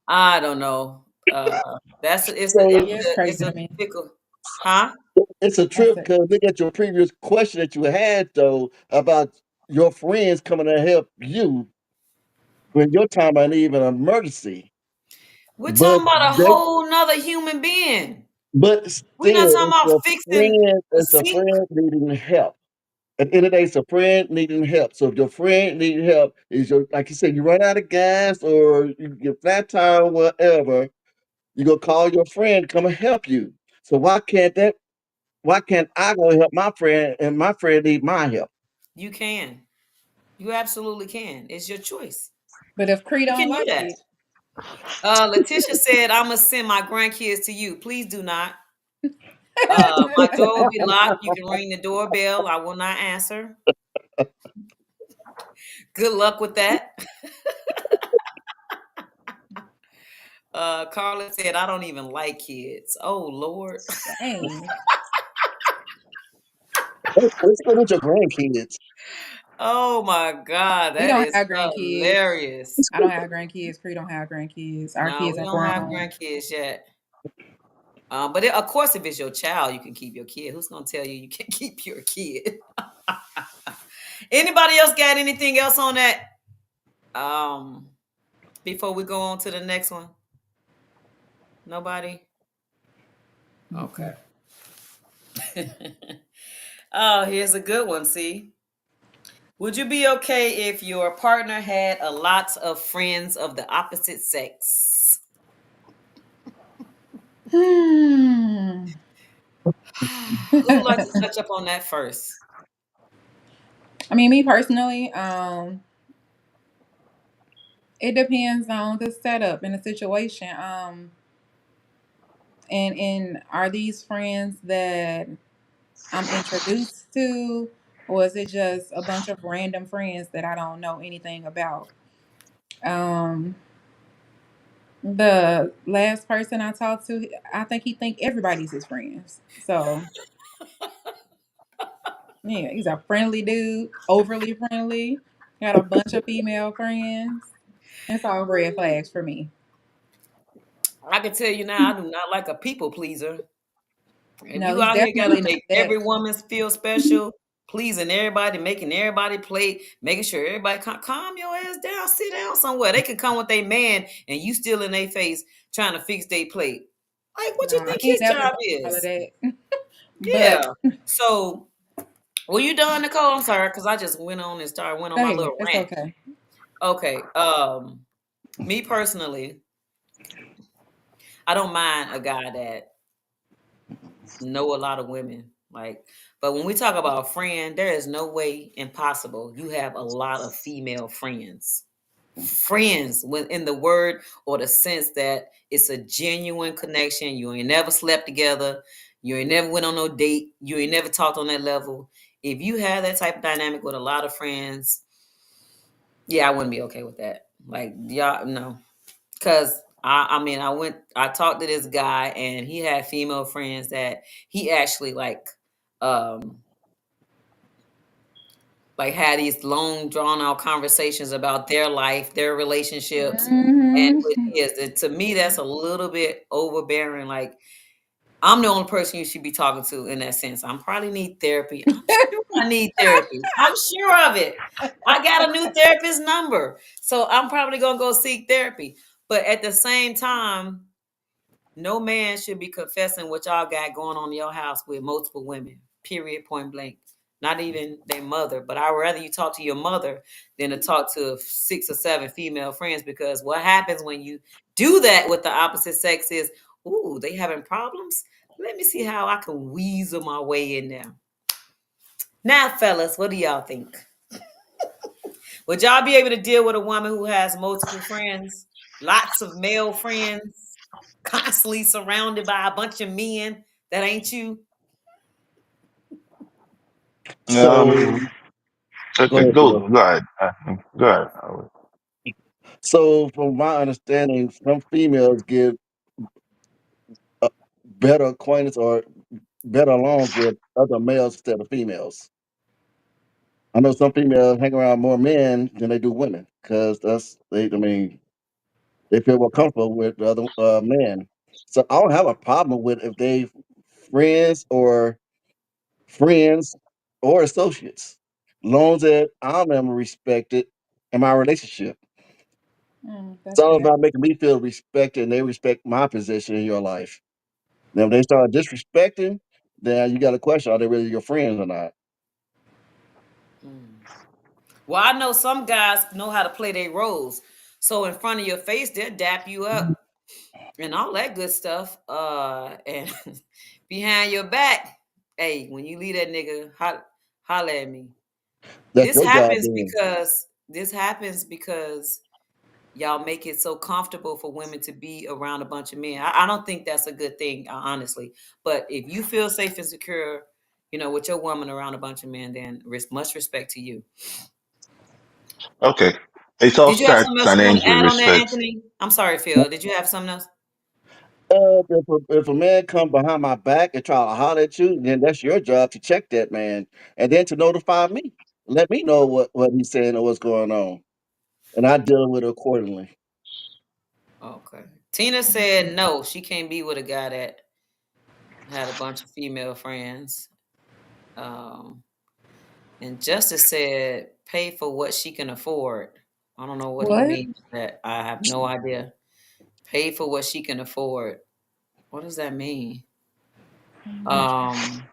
I don't know. That's it's a So it's Yeah, it's a it's crazy a to me. fickle, huh? it's a That's trip it. because look at your previous question that you had though about your friends coming to help you when your time might need an emergency. We're But talking about a they whole nother human being. but We're not still talking about fixing a it's a sink. friend needing help. At the end of the day, it's a friend needing help. So if your friend needs help, is your like you said, you run out of gas or you get flat tire, whatever, you go call your friend to come and help you. So why can't I go help my friend and my friend need my help? You can. You absolutely can. It's your choice. But if Cree You don't can do like that. it, Letitia said, "I'm gonna send my grandkids to you. Please do not. My door will be locked. You can ring the doorbell. I will not answer. Good luck with that." Carla said, "I don't even like kids." Oh Lord. same. Let's go with your grandkids. Oh my God, We that don't is have grandkids. hilarious. I don't have grandkids. Cree don't have grandkids. Our No, kids we are don't have grown. grandkids yet. But of course, if it's your child, you can keep your kid. Who's gonna tell you you can't keep your kid? Anybody else got anything else on that? Um, Before we go on to the next one, nobody. Mm-mm. Okay. Oh, here's a good one. See, would you be okay if your partner had a lot of friends of the opposite sex? Hmm. Who would like to touch up on that first? I mean, me personally, it depends on the setup and the situation. And are these friends that I'm introduced to, or is it just a bunch of random friends that I don't know anything about? Um, the last person I talked to, I think he think everybody's his friends. So yeah, he's a friendly dude, overly friendly. Got a bunch of female friends. It's all red flags for me. I can tell you now, I do not like a people pleaser. If No, you he's out here gotta definitely not make that. every woman feel special, pleasing everybody, making everybody play, making sure everybody calm your ass down, sit down somewhere. They could come with their man and you still in their face trying to fix their plate. Like, what you No, think he ain't his never job done all of is? that. Yeah. But So, were you done, Nicole? I'm sorry, because I just went on go my ahead. little It's rant. okay. Okay. Me personally, I don't mind a guy that know a lot of women. Like, but when we talk about a friend, there is no way impossible. You have a lot of female friends. Friends within the word or the sense that it's a genuine connection. You ain't never slept together. You ain't never went on no date. You ain't never talked on that level. If you have that type of dynamic with a lot of friends, yeah, I wouldn't be okay with that. Like, y'all, no. Cause I mean, I talked to this guy and he had female friends that he actually um, like had these long drawn out conversations about their life, their relationships, and with Hmm. his. And to me, that's a little bit overbearing. Like I'm the only person you should be talking to in that sense. I'm probably need therapy. I'm sure I need therapy. I'm sure of it. I got a new therapist number, so I'm probably gonna go seek therapy. But at the same time, no man should be confessing what y'all got going on in your house with multiple women. Period. Point blank. Not even their mother. But I'd rather you talk to your mother than to talk to 6 or 7 female friends because what happens when you do that with the opposite sex is, ooh, they having problems. Let me see how I can weasel my way in there. Now, fellas, what do y'all think? Would y'all be able to deal with a woman who has multiple friends, lots of male friends, constantly surrounded by a bunch of men that ain't you? So Um, go okay, ahead, Phil. go ahead. Go ahead. So from my understanding, some females get a better acquaintance or better along with other males instead of females. I know some females hang around more men than they do women because that's they. I mean, they feel more comfortable with the other men. So I don't have a problem with if they friends or friends or associates, long as that I'm respected in my relationship. It's That's all fair. about making me feel respected and they respect my position in your life. Now, if they start disrespecting, then you got to question: are they really your friends or not? Mm. Well, I know some guys know how to play their roles. So in front of your face, they'll dap you up and all that good stuff. And behind your back, hey, when you leave that nigga, holla at me. That's your job, then. This happens because y'all make it so comfortable for women to be around a bunch of men. I don't think that's a good thing, honestly. But if you feel safe and secure, with your woman around a bunch of men, then much respect to you. Okay, it all Did you have starts something else and you want ends to with add on that, respect. Anthony? I'm sorry, Phil. Did you have something else? If a man come behind my back and try to holler at you, then that's your job to check that man and then to notify me. Let me know what he's saying or what's going on, and I deal with it accordingly. Okay. Tina said no, she can't be with a guy that had a bunch of female friends. Um, and Justice said pay for what she can afford. I don't know what he What? means by that. I have no idea. Pay for what she can afford. What does that mean? Um,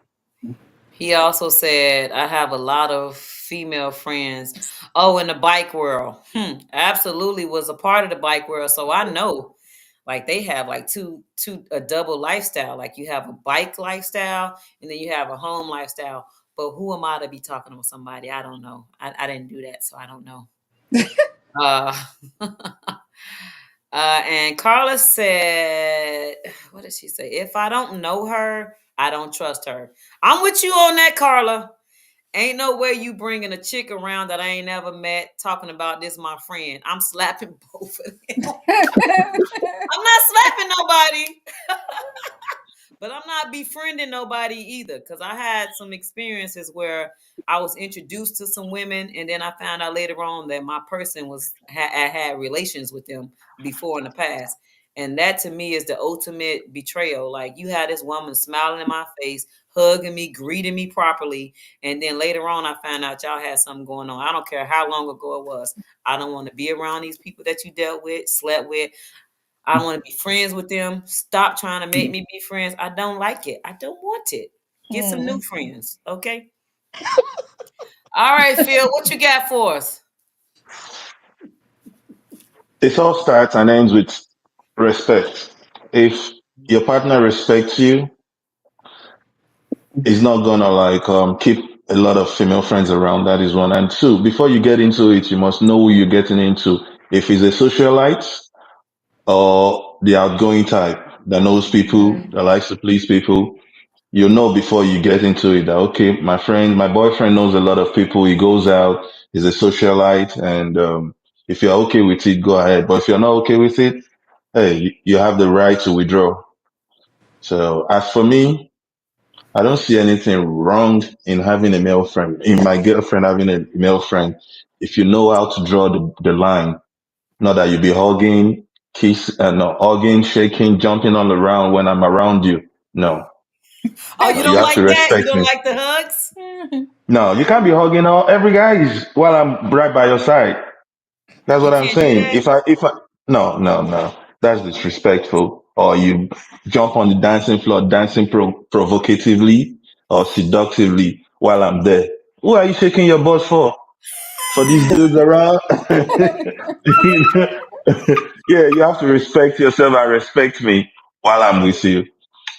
he also said, I have a lot of female friends. Oh, in the bike world. Absolutely was a part of the bike world. So I know like they have like a double lifestyle. Like you have a bike lifestyle and then you have a home lifestyle. But who am I to be talking with somebody? I don't know. I didn't do that, so I don't know. Uh, and Carla said, what did she say? If I don't know her, I don't trust her. I'm with you on that, Carla. Ain't no way you bringing a chick around that I ain't never met talking about this my friend. I'm slapping both of them. I'm not slapping nobody. But I'm not befriending nobody either because I had some experiences where I was introduced to some women and then I found out later on that my person I had relations with them before in the past. And that to me is the ultimate betrayal. Like you had this woman smiling in my face, hugging me, greeting me properly, and then later on I found out y'all had something going on. I don't care how long ago it was. I don't want to be around these people that you dealt with, slept with. I want to be friends with them. Stop trying to make me be friends. I don't like it. I don't want it. Get some new Mm. friends. Okay. All right, Phil, what you got for us? It all starts and ends with respect. If your partner respects you, he's not gonna keep a lot of female friends around. That is one. And two, before you get into it, you must know who you're getting into. If he's a socialite or the outgoing type that knows people, Mm. that likes to please people, you know before you get into it that okay, my boyfriend knows a lot of people. He goes out, he's a socialite, and if you're okay with it, go ahead. But if you're not okay with it, hey, you have the right to withdraw. So as for me, I don't see anything wrong in having a male friend, in my girlfriend having a male friend, if you know how to draw the line. Not that you be hugging, no, hugging, shaking, jumping all around when I'm around you. No, Oh, you no, you don't have like to that? You respect don't me. like the hugs? No, you can't be hugging all every guy is while I'm right by your side. That's You what I'm can't do saying. that? If I no no no, that's disrespectful. Or you jump on the dancing floor, dancing provocatively or seductively while I'm there. Who are you shaking your butt for? For these dudes around? You know? Yeah, you have to respect yourself and respect me while I'm with you.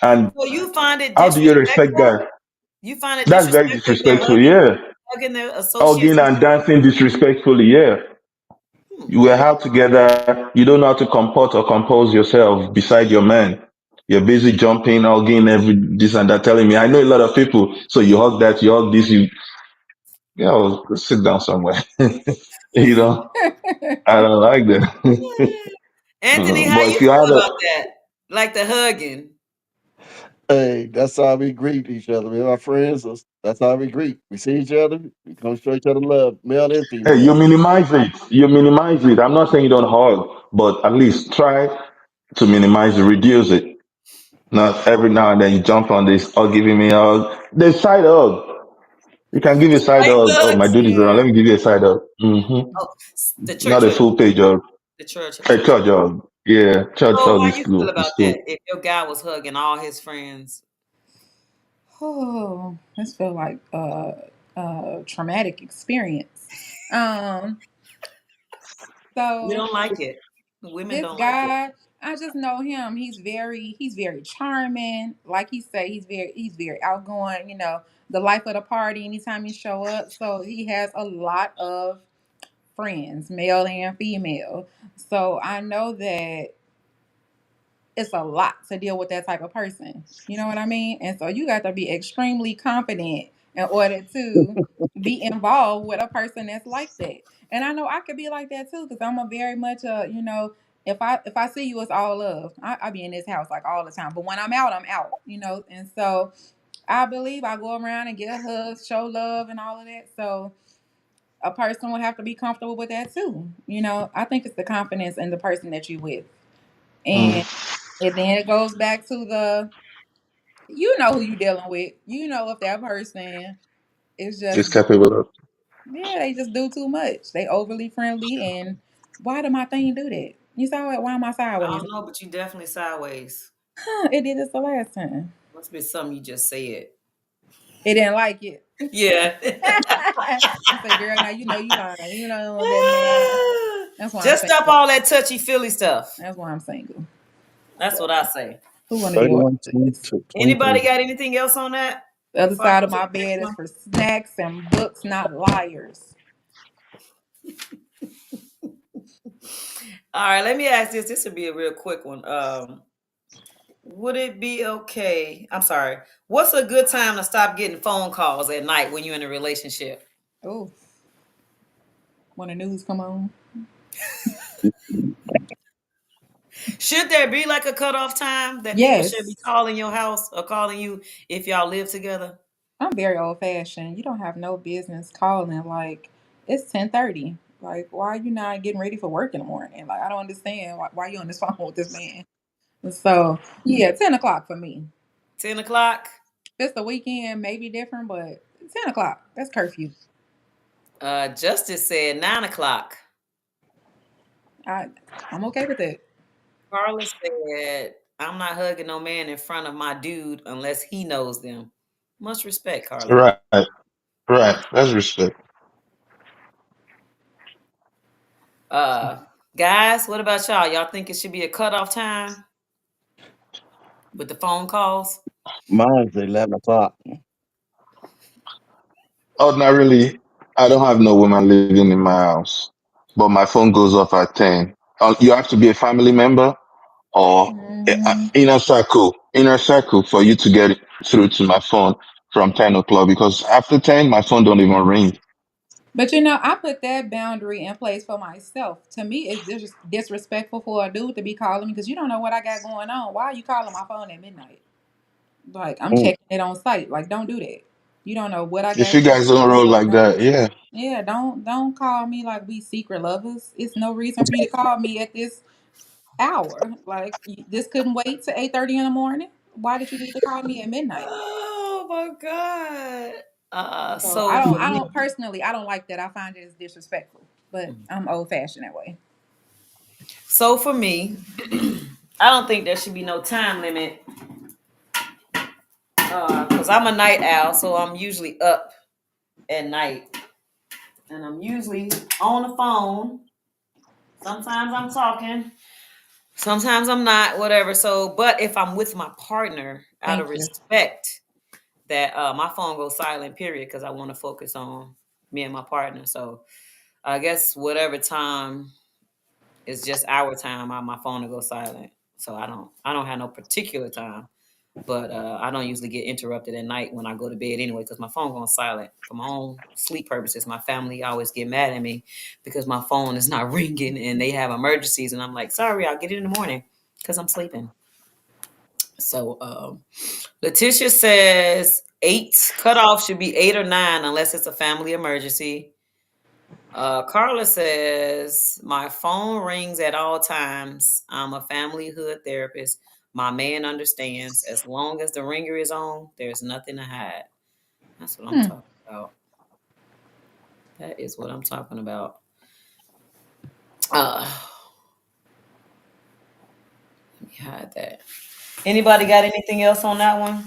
And So you find it how do you respect disrespectful? that? You find it That's very disrespectful if they're disrespectful. hugging Yeah. hugging the associates Hugging and and stuff? dancing disrespectfully. Yeah. Hmm. You were out together. You don't know how to comport or compose yourself beside your man. You're busy jumping, hugging, every this and that, telling me, I know a lot of people. So you hug that, you hug this, you, yeah, well, go sit down somewhere. you know, I don't like that. Anthony, how But you if you had feel a, about that? Like the hugging. Hey, that's how we greet each other. Me and my friends, that's how we greet. We see each other, we come show each other love, male and hey, you female. minimize it. You minimize it. I'm not saying you don't hug, but at least try to minimize it, reduce it. Not every now and then you jump on this, or giving me a hug. The side hug. You can give a side Side hug. Oh, my hugs. dude is around. Yeah. Let me give you a side hug. Oh, the Not church a hug. full page hug. The church A church hug. church hug. Yeah, church So hug how is you feel cool. about It's that? cool. If your guy was hugging all his friends, Oh, this feel like a traumatic experience. Um, we so don't like it. Women this don't like it. guy, I just know him. He's very charming. Like he say, he's very outgoing. The life of the party anytime he show up. So he has a lot of friends, male and female. So I know that it's a lot to deal with that type of person. You know what I mean? And so you got to be extremely confident in order to be involved with a person that's like that. And I know I could be like that too because I'm a very much if I see you, it's all love. I be in this house like all the time, but when I'm out, I'm out. And so I believe I go around and get hugs, show love, and all of that. So a person will have to be comfortable with that too. I think it's the confidence in the person that you with. Mm. And then it goes back to you know who you dealing with. You know if that person is It's just, capable of. yeah, they just do too much. They overly friendly, and why did my thing do that? You saw it. Why am I I sideways? don't know, but you definitely sideways. It did this the last time. Must be something you just said. It didn't like it. Yeah. I said, girl, now you know you lying. You know I don't want that man. That's why I'm Just stop single. all that touchy feely stuff. That's why I'm single. That's what I say. Who wanna deal with 31, this? Anybody 23. got anything else on that The other before I side go of to my the next bed is one? for snacks and books, not liars. All right, let me ask this. This would be a real quick one. Would it be okay? I'm sorry. What's a good time to stop getting phone calls at night when you're in a relationship? Oh, when the news come on. Should there be like a cutoff time that people should be Yes, calling your house or calling you if y'all live together? I'm very old fashioned. You don't have no business calling. Like it's 10:30. Like why are you not getting ready for work in the morning? Like I don't understand why you on this phone with this man. So yeah, 10 o'clock for me. 10 o'clock? If it's the weekend, maybe different, but 10 o'clock. That's curfew. Justice said 9 o'clock. I I'm okay with it. Carla said, I'm not hugging no man in front of my dude unless he knows them. Much respect, Carla. Right, right. Much. That's respect. Uh, guys, what about y'all? Y'all think it should be a cutoff time with the phone calls? Mine's 11 o'clock. Ordinarily, I don't have no woman living in my house, but my phone goes off at 10. You have to be a family member or Hmm. inner circle for you to get through to my phone from 10 o'clock because after 10, my phone don't even ring. But I put that boundary in place for myself. To me, it's disrespectful for a dude to be calling me because you don't know what I got going on. Why are you calling my phone at midnight? Like I'm Mm. checking it on site. Like don't do that. You don't know what I If got you going guys don't on. roll Like like that, yeah. yeah, don't call me like we secret lovers. It's no reason for you to call me at this hour. Like this couldn't wait to 8:30 in the morning. Why did you need to call me at midnight? Oh my God. So So for I me, don't personally I don't like that. I find it as disrespectful. But I'm old fashioned that way. so for me, I don't think there should be no time limit because I'm a night owl, so I'm usually up at night and I'm usually on the phone. Sometimes I'm talking, sometimes I'm not, whatever. So, but if I'm with my partner, out of Thank you. respect, that my phone goes silent, period, because I want to focus on me and my partner. So I guess whatever time is just our time, my phone will go silent. So I don't have no particular time, but I don't usually get interrupted at night when I go to bed anyway because my phone goes silent for my own sleep purposes. My family always get mad at me because my phone is not ringing and they have emergencies, and I'm like, sorry, I'll get it in the morning because I'm sleeping. So Letitia says eight cutoff should be 8 or 9 unless it's a family emergency. Carla says my phone rings at all times. I'm a family hood therapist. My man understands. As long as the ringer is on, there's nothing to hide. That's what I'm Hmm. talking about. That is what I'm talking about. Uh, let me hide that. Anybody got anything else on that one?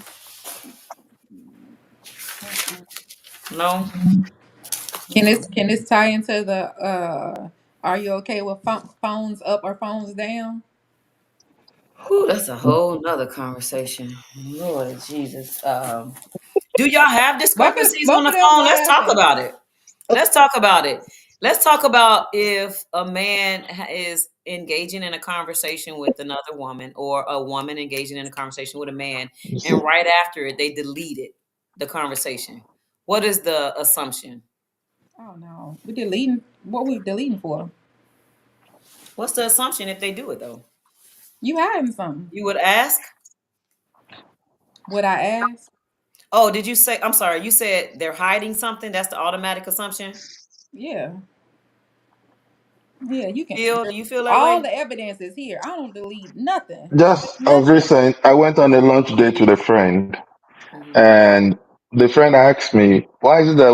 No. Okay. Can this tie into the are you okay with phones up or phones down? Whew, that's a whole nother conversation. Lord Jesus. Do y'all have discrepancies on Both the of them phone? will Let's talk happen. about it. Let's talk about it. Let's talk about if a man is engaging in a conversation with another woman, or a woman engaging in a conversation with a man, and right after it, they deleted the conversation. What is the assumption? Oh no, we deleting what we deleting for? What's the assumption if they do it though? You hiding something? You would ask. Would I ask? Oh, did you say? I'm sorry. You said they're hiding something. That's the automatic assumption. Yeah, yeah. You can. Feel? Do you feel that All way? the evidence is here. I don't delete nothing. Just of Nothing. recent, I went on a lunch date with a friend, Hmm. and the friend asked me, "Why is it that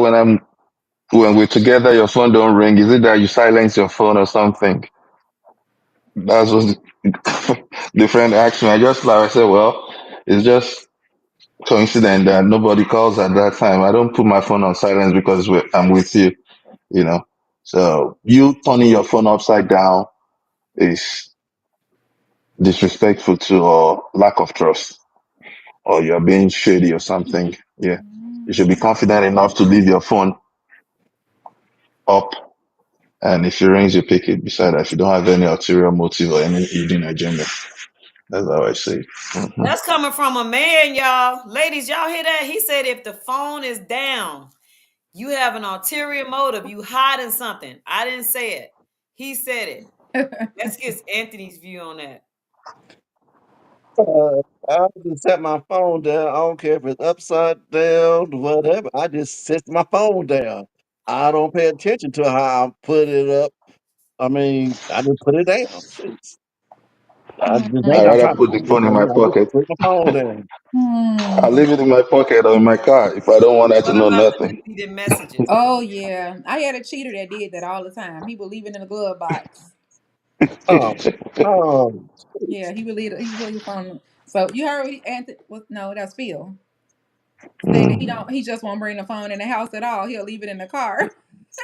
when we're together, your phone don't ring? Is it that you silence your phone or something?" That's what the friend asked me. I just like I said, well, it's just coincident that nobody calls at that time. I don't put my phone on silence because I'm with you, you know. So you turning your phone upside down is disrespectful to or lack of trust, or you're being shady or something. Yeah, you should be Mm. confident enough to leave your phone up, and if it rings, you pick it. Beside that, if you don't have any ulterior motive or any hidden agenda, that's how I say it. Mhm. That's coming from a man, y'all. Ladies, y'all hear that? He said if the phone is down, you have an ulterior motive. You hiding something. I didn't say it. He said it. Let's get Anthony's view on that. I just set my phone down. I don't care if it's upside down, whatever. I just set my phone down. I don't pay attention to how I put it up. I mean, I just put it down. Shoot. This I ain't I'm Mm. rather trying to put the hide phone in my anything. I just pocket. put my phone down. I Hmm. leave it in my pocket or in my car if I don't want her to What know about the nothing. deleted messages? Oh yeah, I had a cheater that did that all the time. He would leave it in the glove box. Oh, oh, Yeah, he would leave the phone. So you heard what Anthony? Well, no, that's Phil. Said that Mm. he just won't bring the phone in the house at all. He'll leave it in the car.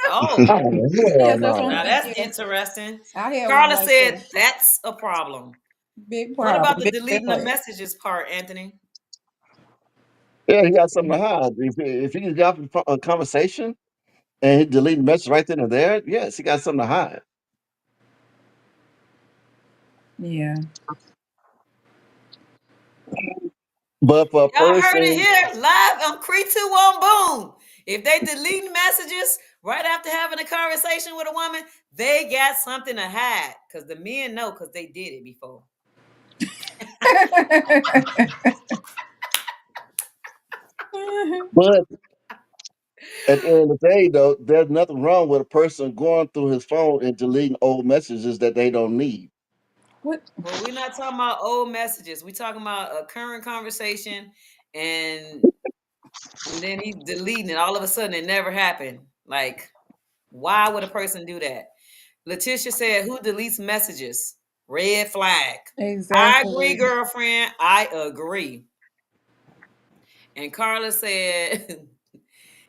Oh, oh, hell Yes, that's what I'm no. now saying. that's Yeah, interesting. I had one Carla like said that. that's a problem. Big What problem. about the Big deleting the deal. messages part, Anthony? Yeah, he got something to hide. If he got a conversation and he delete message right then and there, yes, he got something to hide. Yeah. But for a Y'all heard it person, here live on Cree 2 on Boom. If they delete messages right after having a conversation with a woman, they got something to hide. Because the men know because they did it before. but at the end of the day, though, there's nothing wrong with a person going through his phone and deleting old messages that they don't need. What? Well, we're not talking about old messages. We're talking about a current conversation, and then he's deleting it. All of a sudden, it never happened. Like, why would a person do that? Letitia said, "Who deletes messages? Red flag." I agree, Exactly. girlfriend. I agree. And Carla said,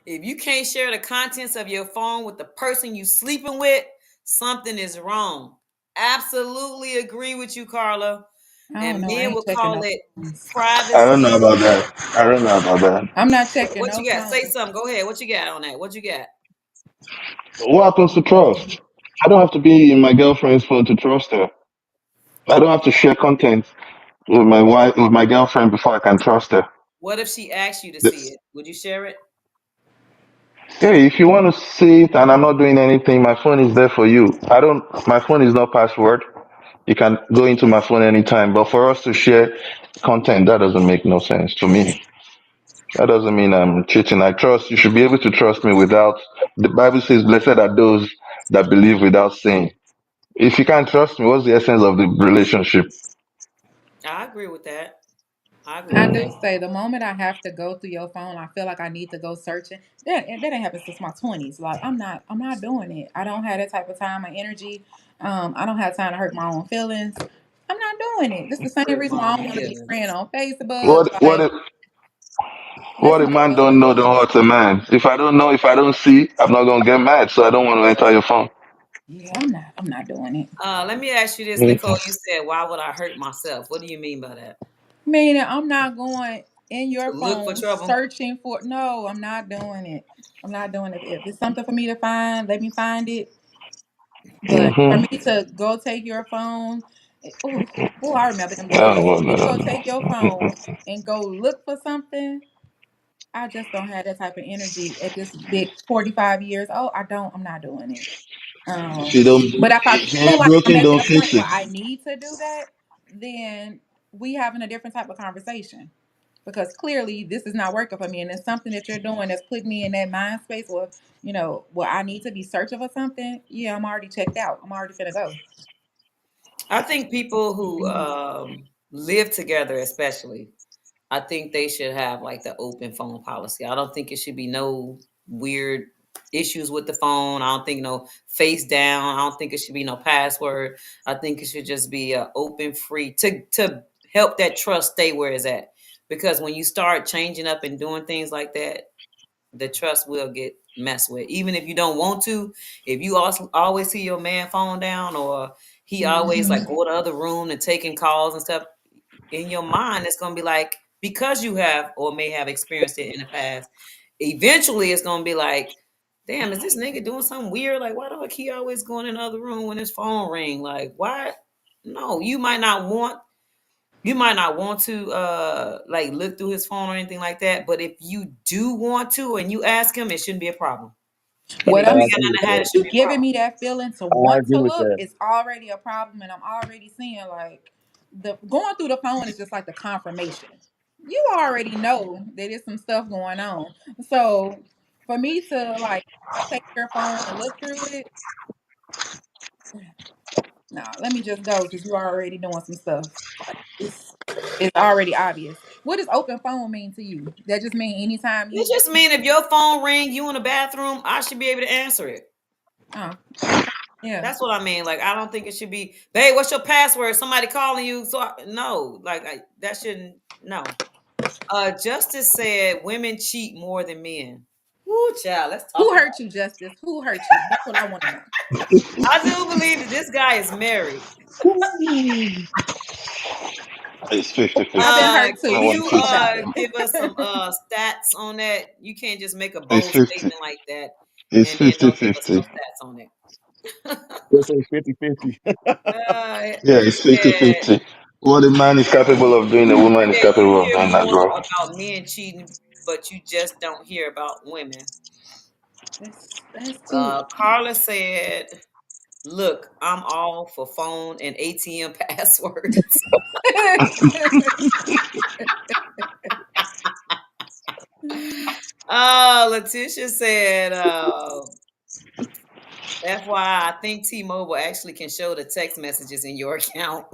"If you can't share the contents of your phone with the person you sleeping with, something is wrong." Absolutely agree with you, Carla. I don't And know. I men ain't would checking call no it phones. I don't know privacy. about that. I don't know about that. I'm not checking What no you got? Say phones. something. Go ahead. What you got on that? What you got? What happens to trust? I don't have to be in my girlfriend's phone to trust her. I don't have to share content with my wife, with my girlfriend before I can trust her. What if she asks you to see This- it? Would you share it? Hey, if you want to see it and I'm not doing anything, my phone is there for you. I don't. My phone is not password. You can go into my phone anytime. But for us to share content, that doesn't make no sense to me. That doesn't mean I'm cheating. I trust. You should be able to trust me without. The Bible says, "Blessed are those that believe without saying." If you can't trust me, what's the essence of the relationship? I agree with that. I agree I with do that. Mm. say the moment I have to go through your phone, I feel like I need to go searching. That ain't happened since my 20s. Like I'm not doing it. I don't have that type of time or energy. I don't have time to hurt my own feelings. I'm not doing it. This is the same Hurt reason my why I own don't want to be friend feelings. on Facebook. What what Like if let's what a not man go don't know through don't it. hurt a man. If I don't know, if I don't see, I'm not gonna get mad. So I don't want to enter your phone. Yeah, I'm not doing it. Let me ask you this, Nicole. Mhm. You said, "Why would I hurt myself?" What do you mean by that? Meaning I'm not going in To your look for phone trouble? searching for no, I'm not doing it. I'm not doing it. If it's something for me to find, let me find it. But for Mhm. me to go take your phone, oh, I remember them Oh, days. well, For me to go no. take your phone and go look for something, I just don't have that type of energy at this big 45 years. Oh, I don't. I'm not doing it. If you don't, But if I if you feel ain't like I'm broken, at don't that point fix where it. I need to do that, then we having a different type of conversation. Because clearly this is not working for me, and it's something that you're doing that's putting me in that mind space where I need to be searching for something. Yeah, I'm already checked out. I'm already finna go. I think people who live together, especially, I think they should have like the open phone policy. I don't think it should be no weird issues with the phone. I don't think no face down. I don't think it should be no password. I think it should just be open, free to help that trust stay where it's at. Because when you start changing up and doing things like that, the trust will get messed with. Even if you don't want to, if you also always see your man phone down or he always like Hmm. go to the other room and taking calls and stuff, in your mind, it's gonna be like because you have or may have experienced it in the past. Eventually, it's gonna be like, damn, is this nigga doing something weird? Like, why the fuck he always going in the other room when his phone ring? Like, why? No, you might not want to like look through his phone or anything like that. But if you do want to and you ask him, it shouldn't be a problem. If What you I I'm ain't saying got agree with nothing to hide, that. it you shouldn't be a giving problem. me that feeling to I want agree to with look that. is already a problem, and I'm already seeing like the going through the phone is just like the confirmation. You already know that there's some stuff going on. So for me to like take your phone and look through it, nah, let me just go because you're already doing some stuff. Like it's already obvious. What does open phone mean to you? That just mean anytime It you just mean if your phone ring, you in the bathroom, I should be able to answer it. oh, okay. Yeah. That's what I mean. Like, I don't think it should be, babe, what's your password? Somebody calling you. No, like, that shouldn't, no. Justice said women cheat more than men. Woo, child, let's talk Who about hurt you, Justice? Who hurt you? That's what I want to know. it. I do believe that this guy is married. Ooh. It's 50-50. I've been hurt I Can too. want you Talk 50. about it. give us some stats on that? You can't just make a It's bold 50. statement like that It's and then don't give us no 50-50. stats on it. Let's say 50-50. Yeah, He it's said 50-50. What a man is capable of doing, a He woman is said you capable of hear doing as more well. about men cheating, but you just don't hear about women. That's too. Carla said, "Look, I'm all for phone and ATM passwords." Letitia said, "FYI, I think T-Mobile actually can show the text messages in your account."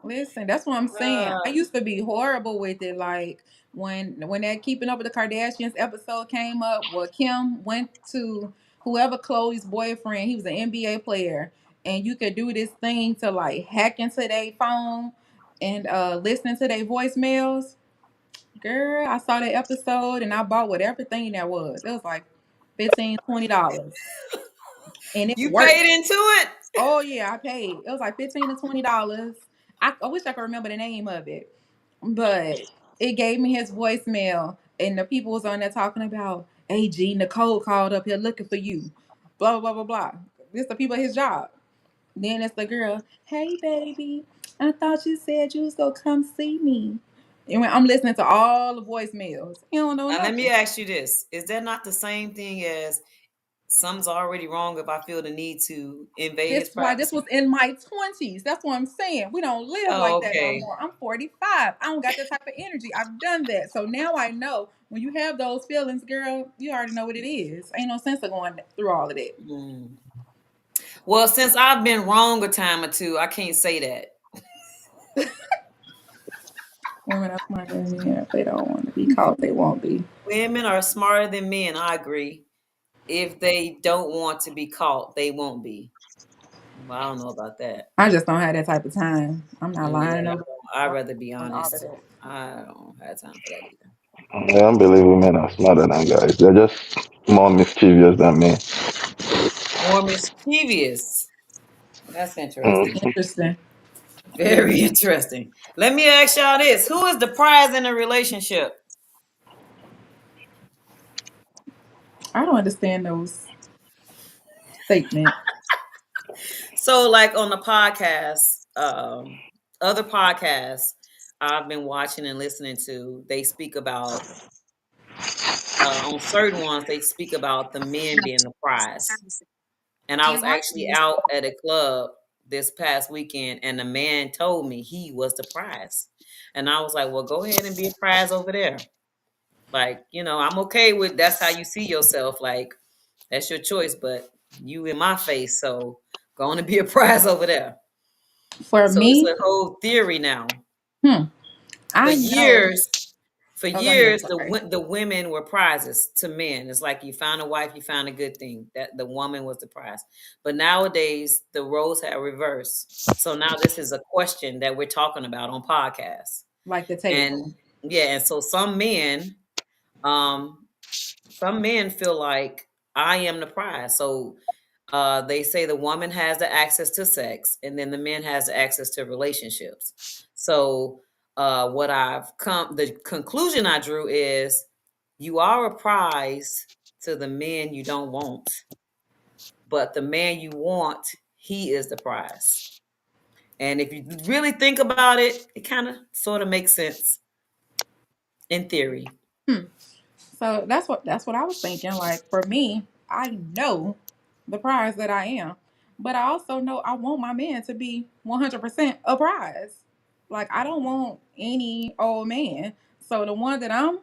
Listen, that's what I'm saying. I Uh, used to be horrible with it. Like when that Keeping Up with the Kardashians episode came up, where Kim went to whoever Chloe's boyfriend, he was an NBA player, and you could do this thing to like hack into their phone and listen to their voicemails. Girl, I saw that episode and I bought whatever thing that was. It was like $15, $20. And it you worked. paid into it. Oh yeah, I paid. It was like $15 to $20. I wish I could remember the name of it, but it gave me his voicemail, and the people was on there talking about AG Nicole called up here looking for you. Blah blah blah blah blah. This the people at his job. Then it's the girl. Hey baby, I thought you said you was gonna come see me. And when I'm listening to all the voicemails, you don't know Now let me nothing. ask you this: is that not the same thing as something's already wrong if I feel the need to invade his This was privacy? in my 20s. That's what I'm saying. We don't live Oh, like that no okay. more. I'm 45. I don't got that type of energy. I've done that. So now I know when you have those feelings, girl, you already know what it is. Ain't no sense of going through all of that. Hmm. Well, since I've been wrong a time or two, I can't say that. Women are smarter than men. If they don't want to be caught, they won't be. Women are smarter than men. I agree. If they don't want to be caught, they won't be. Well, I don't know about that. I just don't have that type of time. I'm not lying to Yeah, nobody. I'd rather be Doing all of honest. that. I don't have time for that either. I don't believe women are smarter than guys. They're just more mischievous than me. More mischievous. That's interesting. Mm. Interesting. Very. Very interesting. Let me ask y'all this: who is the prize in a relationship? I don't understand those statements. So, like on the podcast, other podcasts I've been watching and listening to, they speak about on certain ones they speak about the men being the prize. And I was actually out at a club this past weekend, and the man told me he was the prize, and I was like, "Well, go ahead and be a prize over there." Like, I'm okay with that's how you see yourself. Like, that's your choice, but you in my face, so going to be a prize over there. For So it's me, a whole theory now. hmm, For I know. years, for Oh, go ahead. years, Sorry. the women were prizes to men. It's like you found a wife, you found a good thing. That the woman was the prize. But nowadays, the roles have reversed. So now this is a question that we're talking about on podcasts. Like the table. And yeah, and so um, some men feel like I am the prize. So they say the woman has the access to sex, and then the man has the access to relationships. So what the conclusion I drew is you are a prize to the men you don't want, but the man you want, he is the prize. And if you really think about it, it kind of sort of makes sense in theory. Hmm. So that's what I was thinking. Like for me, I know the prize that I am, but I also know I want my man to be 100% a prize. Like I don't want any old man. So the one that I'm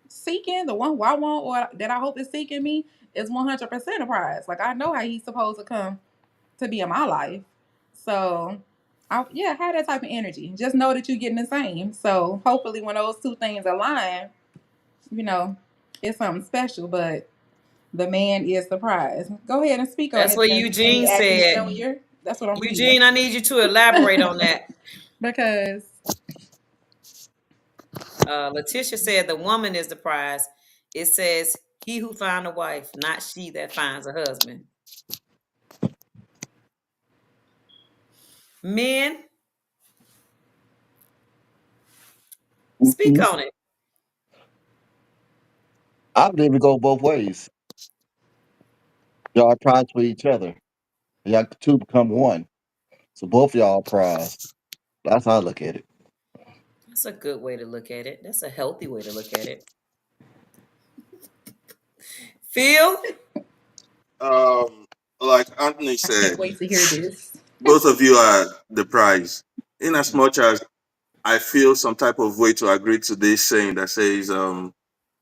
seeking, the one who I want or that I hope is seeking me, is 100% a prize. Like I know how he's supposed to come to be in my life. So, yeah, have that type of energy. Just know that you're getting the same. So hopefully, when those two things align, you know, it's something special. But the man is the prize. Go ahead and speak on That's it. what Then. Can you Eugene ask me said. Junior? That's what I'm reading. Eugene, I need you to elaborate on that. Because Letitia said the woman is the prize. It says, he who find a wife, not she that finds a husband. Men, speak Mhm. on it. I believe it go both ways. Y'all are prized for each other. Y'all two become one. So both of y'all are prized. That's how I look at it. That's a good way to look at it. That's a healthy way to look at it. Phil? Like Anthony I can't said, wait to hear this. both of you are the prize. In as much as I feel some type of way to agree to this saying that says,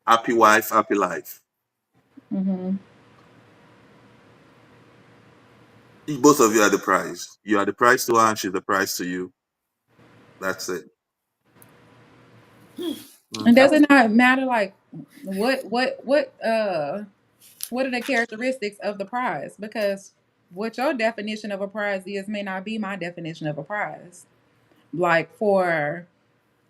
happy wife, happy life. Hmm. Both of you are the prize. You are the prize to her, and she's the prize to you. That's it. And Mhm. That does was it not matter? Like what are the characteristics of the prize? Because what your definition of a prize is may not be my definition of a prize. Like for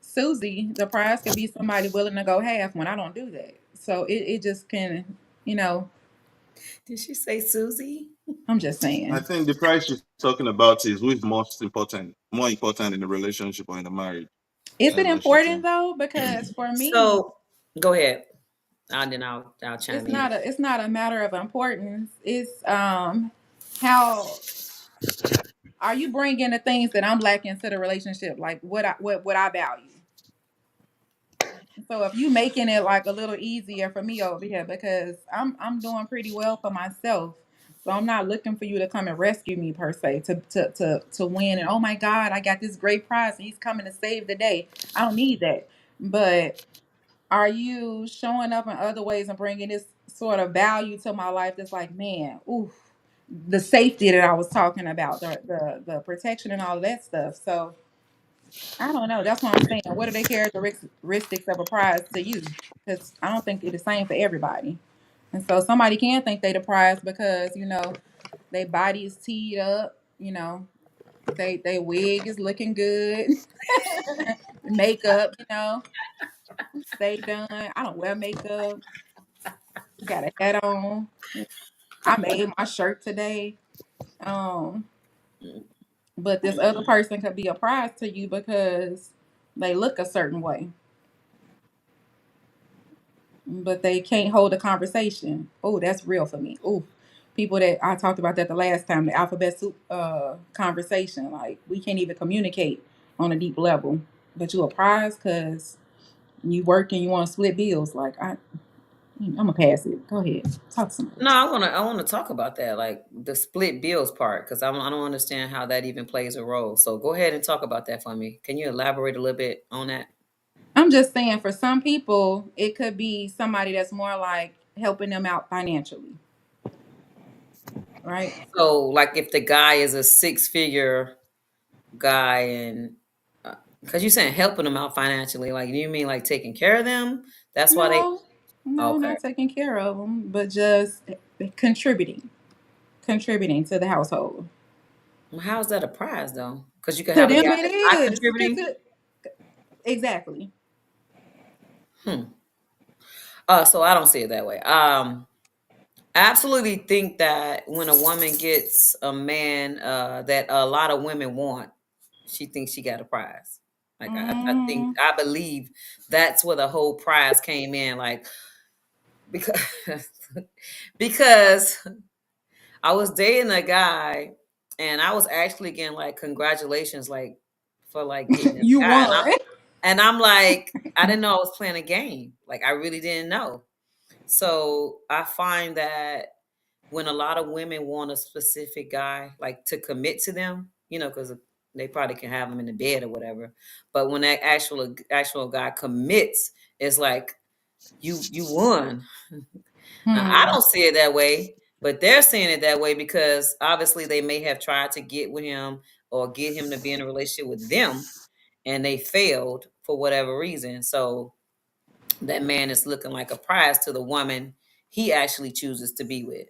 Susie, the prize could be somebody willing to go half when I don't do that. So it just can, you know, Did she say Susie? I'm just I saying. think the prize she's talking about is who is more important in the relationship or in the marriage. Is it That's what she's important saying. though? Because for me, So go ahead. And then I'll chime It's in. not a matter of importance. It's how are you bringing the things that I'm lacking to the relationship? Like what I value. So if you making it like a little easier for me over here because I'm doing pretty well for myself. So I'm not looking for you to come and rescue me per se to win and oh my God, I got this great prize and he's coming to save the day. I don't need that. But are you showing up in other ways and bringing this sort of value to my life that's like, man, ooh, the safety that I was talking about, the protection and all of that stuff. So I don't know. That's what I'm saying. What are the characteristics of a prize to you? Because I don't think they're the same for everybody. And so somebody can think they the prize because, their body is teed up, they wig is looking good, makeup, stay done. I don't wear makeup, got a hat on. I made my shirt today. Um, but this other person could be a prize to you because they look a certain way, but they can't hold a conversation. Oh, that's real for me. Oh, people that I talked about that the last time, the alphabet soup conversation. Like we can't even communicate on a deep level. But you a prize because you work and you want to split bills. Like I'm gonna pass it. Go ahead, talk to somebody. No, I wanna talk about that, like the split bills part, because I don't understand how that even plays a role. So go ahead and talk about that for me. Can you elaborate a little bit on that? I'm just saying, for some people, it could be somebody that's more like helping them out financially, right? So, like, if the guy is a six-figure guy, and because you're saying helping them out financially, like, you mean like taking care of them? That's why they No, no, okay. not taking care of them, but just contributing to the household. Well, how is that a prize though? Because you could To have a guy them, it that's not is. contributing. Exactly. Hmm. So I don't see it that way. I absolutely think that when a woman gets a man that a lot of women want, she thinks she got a prize. Like Mm, I believe that's where the whole prize came in. Like because because I was dating a guy and I was actually getting like congratulations like for like getting this you guy won. and I'm like I didn't know I was playing a game. Like I really didn't know. So I find that when a lot of women want a specific guy, like to commit to them, because they probably can have them in the bed or whatever. But when that actual guy commits, it's like you won. Now I Hmm. don't see it that way, but they're seeing it that way because obviously they may have tried to get with him or get him to be in a relationship with them, and they failed for whatever reason. So that man is looking like a prize to the woman he actually chooses to be with.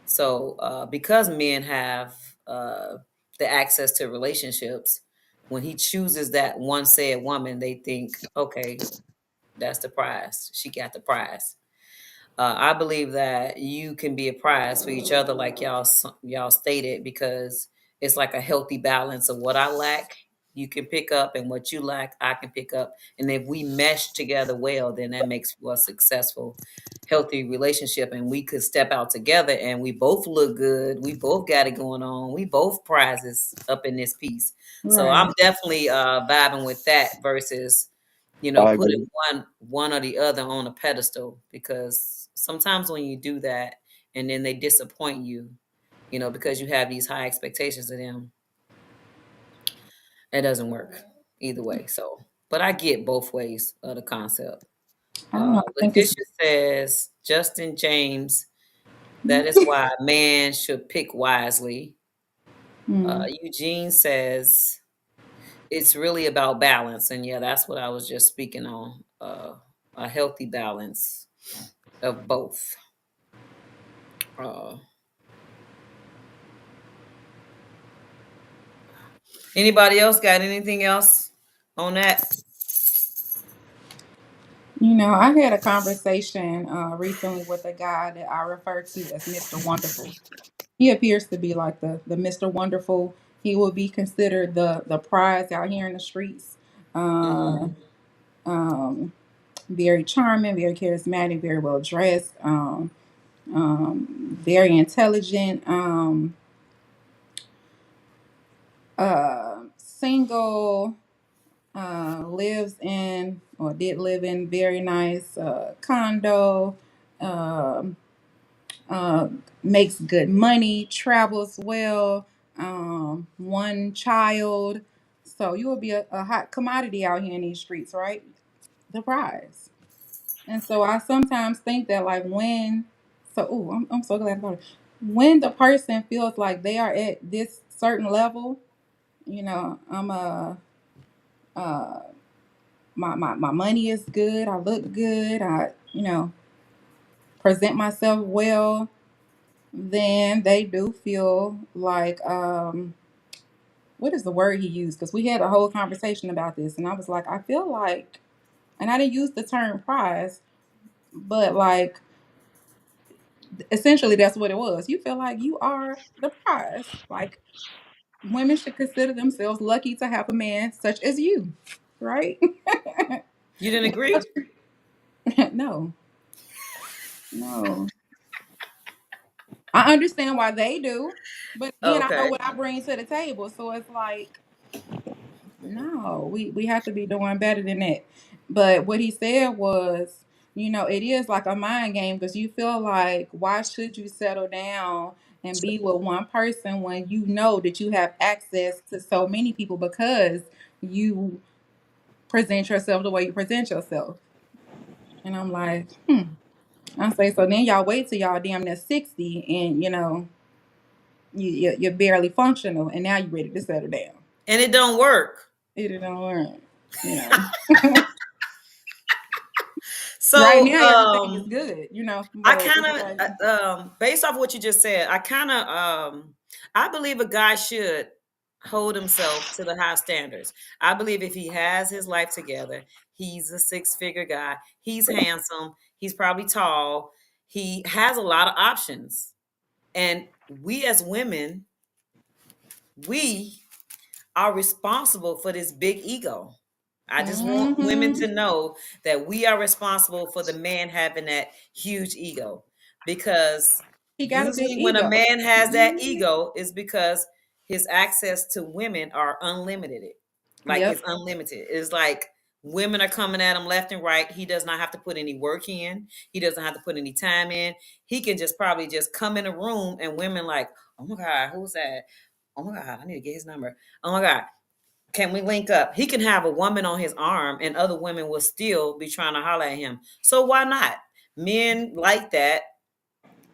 So, because men have the access to relationships, when he chooses that one said woman, they think, okay, that's the prize. She got the prize. I believe that you can be a prize for each other, like y'all stated, because it's like a healthy balance of what I lack, you can pick up, and what you lack, I can pick up. And if we mesh together well, then that makes for a successful, healthy relationship. And we could step out together, and we both look good. We both got it going on. We both prizes up in this piece. So I'm Right. definitely vibing with that versus I putting agree. one or the other on a pedestal, because sometimes when you do that and then they disappoint you, because you have these high expectations of them, it doesn't work either way. So, but I get both ways of the concept. I don't know. I think it's. Letitia says, Justin James, that is why a man should pick wisely. Hmm. Eugene says, it's really about balance. And yeah, that's what I was just speaking on, a healthy balance of both. Uh, Anybody else got anything else on that? I had a conversation recently with a guy that I refer to as Mr. Wonderful. He appears to be like the Mr. Wonderful. He will be considered the prize out here in the streets. Uh, Mhm. um, Very charming, very charismatic, very well dressed, very intelligent, single, lives in or did live in very nice condo, um, makes good money, travels well, one child. So you will be a hot commodity out here in these streets, right? The prize. And so I sometimes think that like when, so I'm so glad about it. When the person feels like they are at this certain level, I'm a uh my money is good, I look good, I present myself well, then they do feel like what is the word he used? Because we had a whole conversation about this, and I was like, I feel like, and I didn't use the term prize, but like essentially that's what it was. You feel like you are the prize. Like women should consider themselves lucky to have a man such as you, right? You didn't agree? No, no. I understand why they do, but again, I know Okay. what I bring to the table. So it's like, no, we have to be doing better than that. But what he said was, it is like a mind game because you feel like, why should you settle down and be with one person when you know that you have access to so many people because you present yourself the way you present yourself? And I'm like, I say, so then y'all wait till y'all damn near 60 and, you're barely functional and now you're ready to settle down. And it don't work. It don't work, you know. Right So now, everything is good, I but kind it's like, of based off what you just said, I kind of I believe a guy should hold himself to the high standards. I believe if he has his life together, he's a six-figure guy, he's handsome, he's probably tall, he has a lot of options. And we as women, we are responsible for this big ego. I just want women mm-hmm, to know that we are responsible for the man having that huge ego. Because he got a big usually when a ego. man has that Hmm. ego is because his access to women are unlimited. Like Yep, it's unlimited. It's like women are coming at him left and right. He does not have to put any work in. He doesn't have to put any time in. He can just probably just come in a room and women like, oh my God, who's that? Oh my God, I need to get his number. Oh my God, can we link up? He can have a woman on his arm and other women will still be trying to holler at him. So why not? Men like that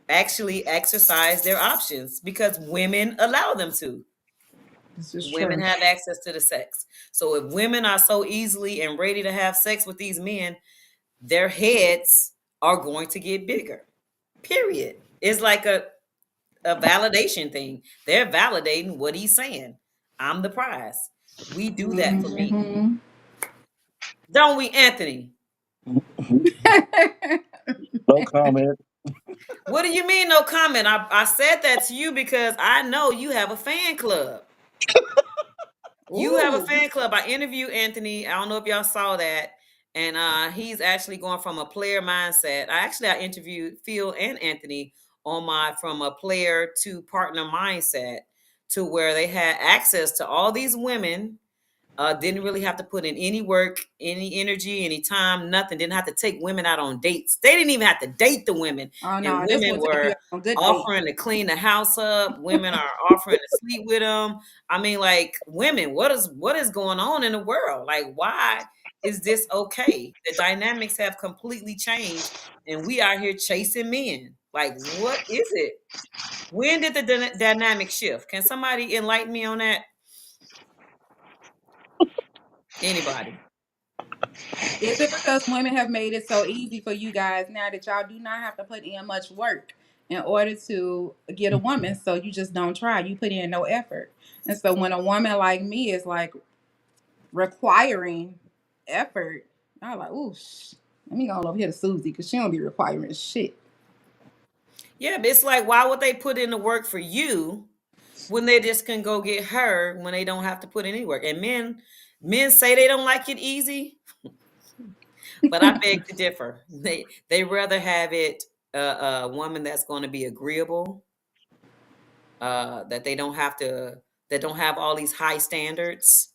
actually exercise their options because women allow them to. this is Women true. have access to the sex. So if women are so easily and ready to have sex with these men, their heads are going to get bigger. Period. It's like a validation thing. They're validating what he's saying. I'm the prize. We do that for men. Hmm. Don't we, Anthony? No comment. What do you mean, no comment? I said that to you because I know you have a fan club. You have a Ooh, fan club. I interviewed Anthony. I don't know if y'all saw that. And he's actually going from a player mindset. I interviewed Phil and Anthony on my from a player to partner mindset to where they had access to all these women. Didn't really have to put in any work, any energy, any time, nothing. Didn't have to take women out on dates. They didn't even have to date the women. oh And no, this women will take you were out on good date. offering to clean the house up. Women are offering to sleep with them. I mean, like, women, what is going on in the world? Like, why is this okay? The dynamics have completely changed, and we are here chasing men. Like, what is it? When did the dynamic shift? Can somebody enlighten me on that? Anybody? Is it because women have made it so easy for you guys now that y'all do not have to put in much work in order to get a woman? So you just don't try. You put in no effort. And so when a woman like me is like requiring effort, I'm like, ooh, let me go on over here to Susie because she don't be requiring shit. Yeah, but it's like, why would they put in the work for you when they just can go get her when they don't have to put any work? And men say they don't like it easy. But I beg to differ. They rather have it a woman that's going to be agreeable, that they don't have to, that don't have all these high standards.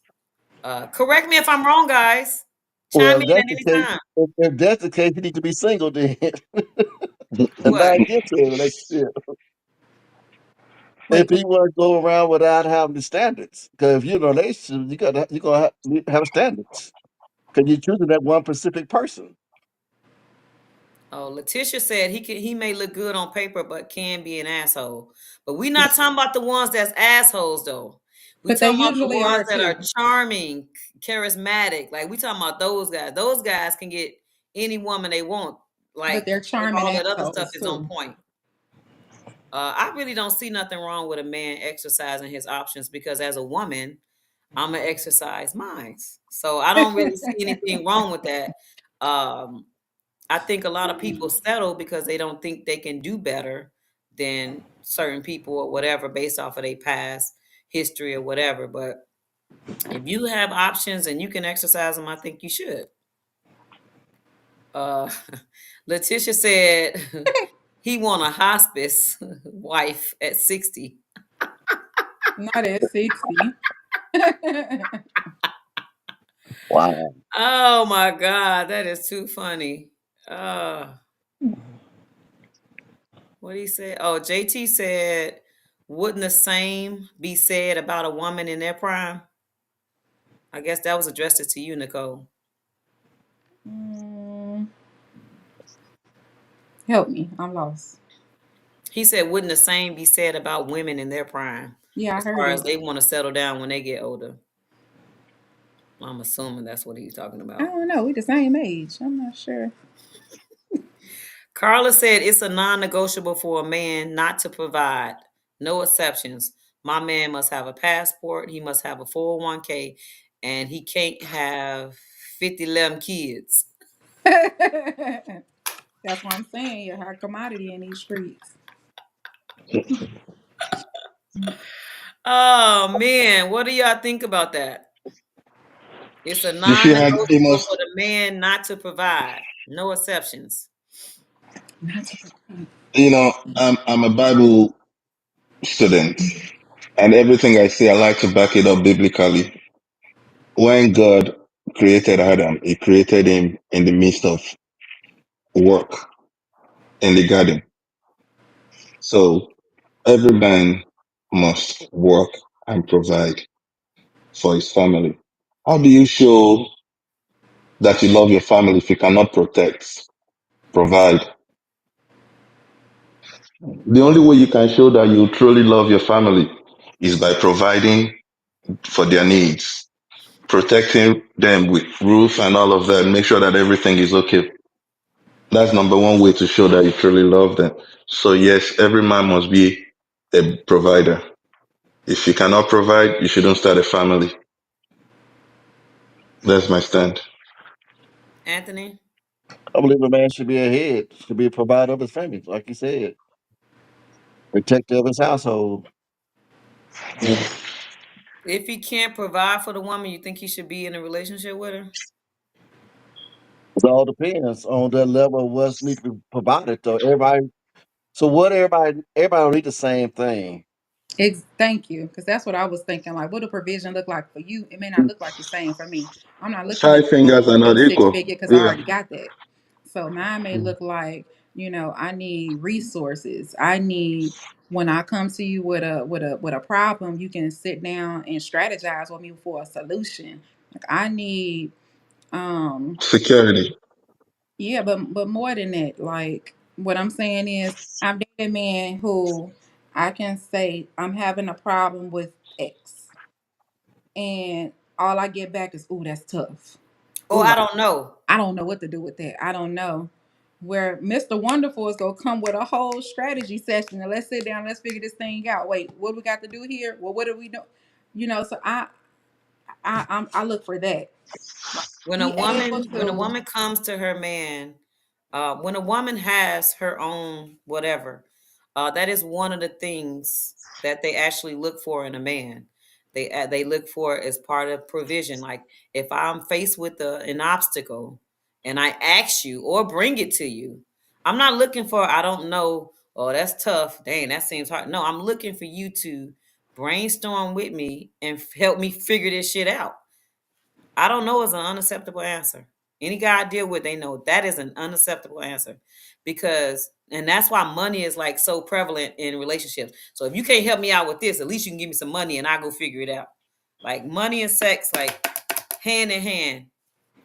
Correct me if I'm wrong, guys. Well, Chime if in that's at the any case, time. if that's the case, you need to be single then, and What? not get to a relationship. Wait, If you want to go around without having the standards, because if you're in a relationship, you gotta have standards. Because you're choosing that one specific person. Oh, Letitia said he may look good on paper, but can be an asshole. But we not talking about the ones that's assholes though. We but they talking about the usually ones are that are too. charming, charismatic. Like we talking about those guys. Those guys can get any woman they want. But Like they're if charming all that other stuff assholes is on too. point. I really don't see nothing wrong with a man exercising his options because as a woman, I'm gonna exercise mine. So I don't really see anything wrong with that. Um, I think a lot of people settle because they don't think they can do better than certain people or whatever based off of their past history or whatever. But if you have options and you can exercise them, I think you should. Uh, Letitia said he want a hospice wife at 60. Not at 60. Wow. Oh my God, that is too funny. What did he say? Oh, JT said, wouldn't the same be said about a woman in their prime? I guess that was addressed to you, Nicole. Mm, help me. I'm lost. He said, wouldn't the same be said about women in their prime Yeah, I as heard far as it. they want to settle down when they get older? I'm assuming that's what he's talking I about. don't know. We the same age. I'm not sure. Carla said, it's a non negotiable for a man not to provide, no exceptions. My man must have a passport, he must have a 401k, and he can't have 50 11 kids. That's what I'm saying. You're a hot commodity in these streets. Oh man, what do y'all think about that? It's a You should have, you non-negotiable must, for the man not to provide. No exceptions. Not to- I'm a Bible student, and everything I say, I like to back it up biblically. When God created Adam, He created him in the midst of work in the garden. So every man must work and provide for his family. How do you show that you love your family if you cannot protect, provide? The only way you can show that you truly love your family is by providing for their needs, protecting them with roof and all of that, make sure that everything is okay. That's number one way to show that you truly love them. So yes, every man must be a provider. If you cannot provide, you shouldn't start a family. That's my stand. Anthony, I believe a man should be a head, should be a provider of his family, like you said, protector of his household. if he can't provide for the woman, you think he should be in a relationship with her? It all depends on the level of what's need to be provided. So everybody, so what everybody don't need the same thing. Thank you, because that's what I was thinking. Like, what a provision look like for you? It may not look like the same for me. I'm not looking to Five fingers are go not six equal. figure because I Yeah. already got that. So mine may look like, I need resources. I need when I come to you with a problem, you can sit down and strategize with me for a solution. Like I need um Security. yeah, but more than that, like what I'm saying is I've dated men who I can say I'm having a problem with X, and all I get back is, "Ooh, that's tough. Oh, Ooh, I don't know. I don't know what to do with that. I don't know." Where Mr. Wonderful is gonna come with a whole strategy session and let's sit down, let's figure this thing out. Wait, what we got to do here? Well, what do we do? So I look for that. Like When a be able woman when a to. woman comes to her man, when a woman has her own whatever, that is one of the things that they actually look for in a man. They look for as part of provision. Like if I'm faced with an obstacle and I ask you or bring it to you, I'm not looking for, I don't know, oh, that's tough. Dang, that seems hard. No, I'm looking for you to brainstorm with me and help me figure this shit out. I don't know is an unacceptable answer. Any guy I deal with, they know that is an unacceptable answer because, and that's why money is like so prevalent in relationships. So if you can't help me out with this, at least you can give me some money and I go figure it out. Like money and sex, like hand in hand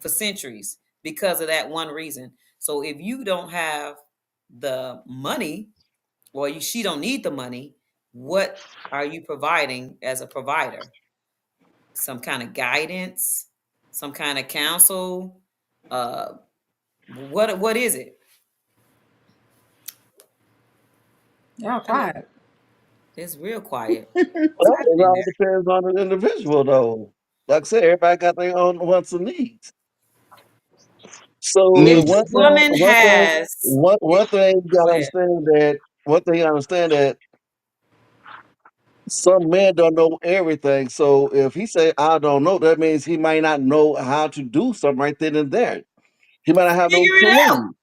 for centuries because of that one reason. So if you don't have the money or she don't need the money, what are you providing as a provider? Some kind of guidance, some kind of counsel. Uh, what is it? Y'all Hello, quiet. it's real quiet. What's Well, it happening all there? depends on the individual, though. Like I said, everybody got their own wants and needs. So If Needs. the woman has, if, one thing you go gotta ahead. understand that one thing you understand that some men don't know everything. So if he say I don't know, that means he might not know how to do something right then and there. He might not have no Figure it out. clue.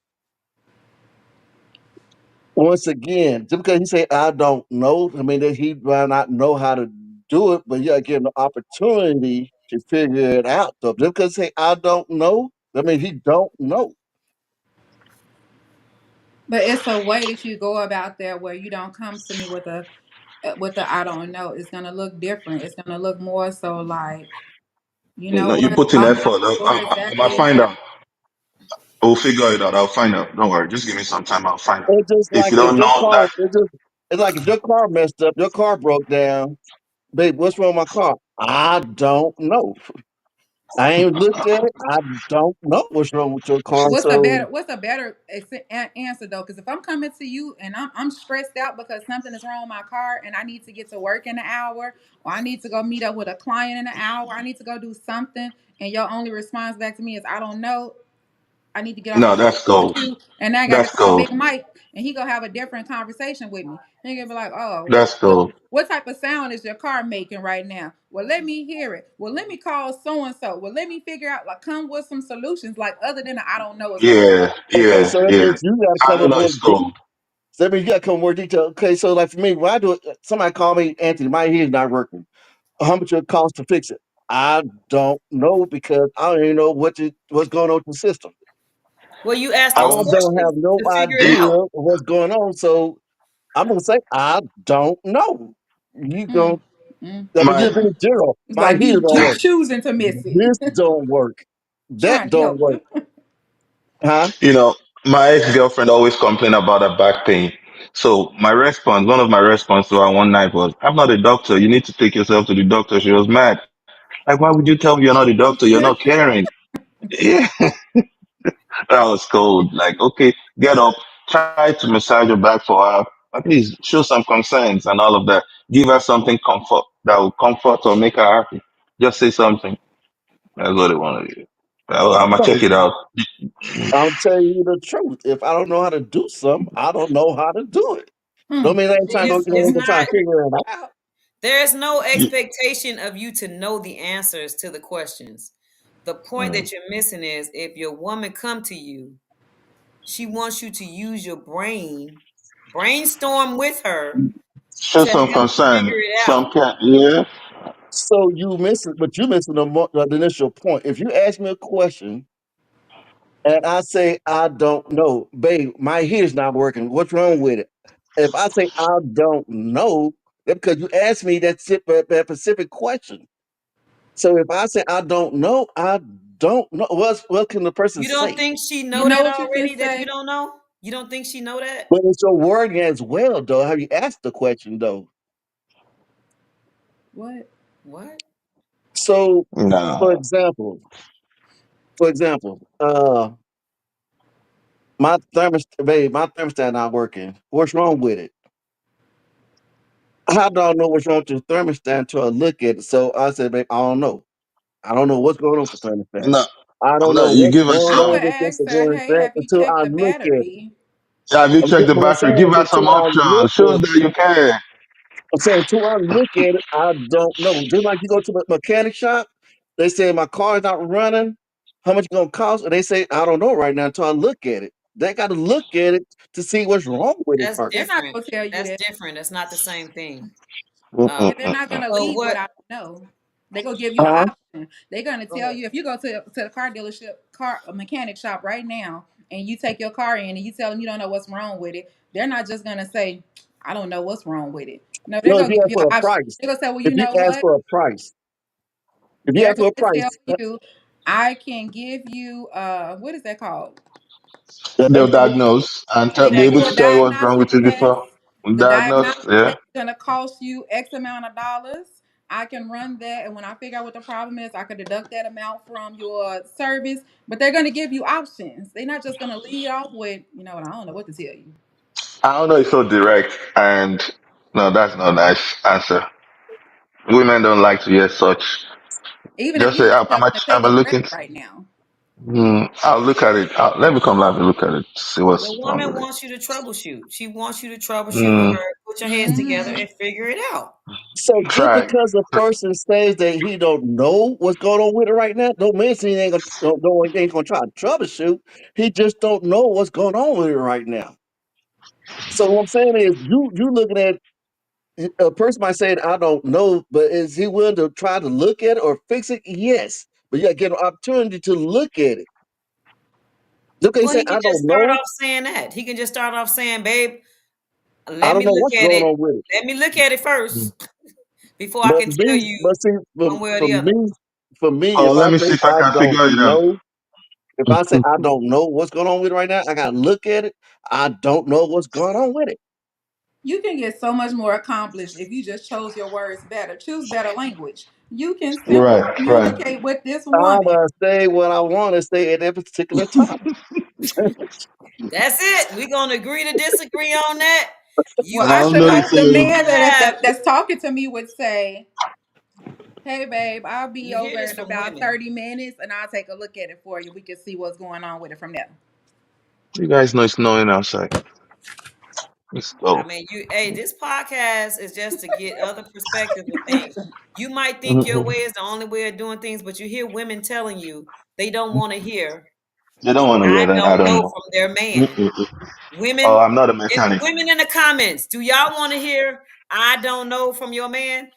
Once again, just because he say I don't know, I mean that he might not know how to do it, but you gotta give him the opportunity to figure it out. So just because he say I don't know, I mean he don't know. But it's a way that you go about there where you don't come to me with the I don't know. It's gonna look different. It's gonna look more so like, you You know know, you what? put in I'm not effort. sure I'll exactly. find out. We'll figure it out. I'll find out. Don't worry. Just give me some time. I'll find out. It's just If like you if don't your know car, that, it's like if your car messed up, your car broke down. Babe, what's wrong with my car? I don't know. I ain't looked at it. I don't know what's wrong with your car. So What's a better answer though? Because if I'm coming to you and I'm stressed out because something is wrong with my car and I need to get to work in an hour, or I need to go meet up with a client in an hour, I need to go do something, and your only response back to me is I don't know. I need to get off the no, phone that's with gold. you, and I got to That's call Big gold. Mike, and he gonna have a different conversation with me. He gonna be like, "Oh, That's gold. what type of sound is your car making right now? Well, let me hear it. Well, let me call so and so. Well, let me figure out. Like, come with some solutions. Like, other than the I don't know is gonna be Yeah, okay, yeah, so that yeah. means you gotta I come don't with know. more It's gold. so that means you gotta come with more detail. Okay, so like for me, when I do it, somebody call me, Anthony, my head's not working. How much it cost to fix it? I don't know because I don't even know what's going on with the system. Well, you ask I those I won't. don't questions have no to figure it idea out. of what's going on. So I'm gonna say I don't know. You mm, going mm, I mean just mm. be My, zero. It's My like heater you don't work. choosing to miss This it, don't work. That trying to don't help work. you. Huh? you know, my ex girlfriend always complained about her back pain. So my response, one of my response to her one night was, "I'm not a doctor. You need to take yourself to the doctor." She was mad. Like, why would you tell me you're not a doctor? You're not caring. Yeah, that was cold. Like, okay, get up, try to massage your back for her. At least show some concerns and all of that. Give her something comfort that will comfort or make her happy. Just say something. That's what they want to do. I'm gonna check it out. I'm telling you the truth. If I don't know how to do something, I don't know how to do it. Don't Hmm. mean I ain't trying to go, It's try to not. figure it out. There is no You- expectation of you to know the answers to the questions. The point Mm. that you're missing is if your woman come to you, she wants you to use your brain, brainstorm with her Show to some help concern. figure it out. Some can, yeah. So you missing, but you missing the initial point. If you ask me a question and I say I don't know, babe, my heater's not working. What's wrong with it? If I say I don't know, that's because you asked me that specific question. So if I say I don't know, I don't know. What can the person You don't say? think she You know know that what you can already that you say? don't know? You don't think she know that? But it's your wording as well, though. Have you asked the question though? What? What? So, for Nah. example, for example, my thermostat not working. What's wrong with it? I don't know what's wrong with your thermostat until I look at it. So I said, babe, I don't know. I don't know what's going on with the thermostat. No, I don't no. know You what's give her going I some. on would with this ask or her, going with hey, that have you until checked I the look at it. battery? Have you I'm checked getting the what I'm battery? saying Give is her some until I options. look Shows at it. that you care. I'm saying until I look at it, I don't know. Just like you go to the mechanic shop, they say my car's not running. how much it gonna cost? And they say, I don't know right now until I look at it. They got to look at it to see what's wrong with it That's first. They're not different. gonna tell you That's that. different. That's not the same thing. Um, Yeah, they're not Mm-mm-mm-mm. gonna so leave what? without no. They're gonna give you an Uh, option. They're gonna Go tell ahead. you if you go to the car dealership, car a mechanic shop right now, and you take your car in and you tell them you don't know what's wrong with it. They're not just gonna say, "I don't know what's wrong with it." No, they're no, if gonna you give ask you for an a option. price, They're gonna say, "Well, if you you know ask what?" for a price, if you They're ask for going a to tell price, you, "I can give you what is that called? They'll estimate. diagnose and They be give able you to a tell you what's wrong diagnostic with it test. before The diagnose. diagnostic Yeah. test is going to cost you X amount of dollars. I can run that, and when I figure out what the problem is, I can deduct that amount from your service. But they're going to give you options. They're not just going to lead off with, you know what, I don't know what to tell you. I don't know. It's so direct, and no, that's not a nice answer. Women don't like to hear such. Even if Just you say, just I'm tell them to take I'm a breath looking. right now. I'll look at it. Let me come live and look at it. See The what's wrong woman with it. wants you to troubleshoot. She wants you to troubleshoot with Mm, her. Put your heads together Hmm. and figure it out. So just try. because a person says that he don't know what's going on with it right now, don't mean he ain't gonna don't, ain't gonna try to troubleshoot. He just don't know what's going on with it right now. So what I'm saying is, you looking at a person might say, I don't know, but is he willing to try to look at it or fix it? Yes, but you got to get an opportunity to look at it. Okay, Well, say he can I just don't start know, off saying that. He can just start off saying, "Babe, I let don't me know look what's at going it. on with it. Let me look at it Mm. first before I But can tell me, you but see, one way or for the other." me, for me, Oh, if let I me say see if I I can don't figure it out. know, if I say I don't know what's going on with it right now, I gotta look at it. I don't know what's going on with it. You can get so much more accomplished if you just chose your words better. Choose better language. You can simply Right, right. communicate with this I'm woman. gonna say what I want to say at that particular time. That's it. We're gonna agree to disagree on that. Well, You I I don't should know choose if hope the what you man have. that's talking to me would say, "Hey, babe, I'll be You hear over this in from about women. 30 minutes, and I'll take a look at it for you. We can see what's going on with it from there." you guys know it's snowing outside. Let's I go. mean, hey, this podcast is just to get other perspectives of things. You might think your way Mhm. is the only way of doing things, but you hear women telling you they don't want to hear, They don't want to I hear that. I don't don't know know. from their man. Mm-mm. Oh, Women I'm not a in mechanic. women in the comments, do y'all want to hear I don't know from your man?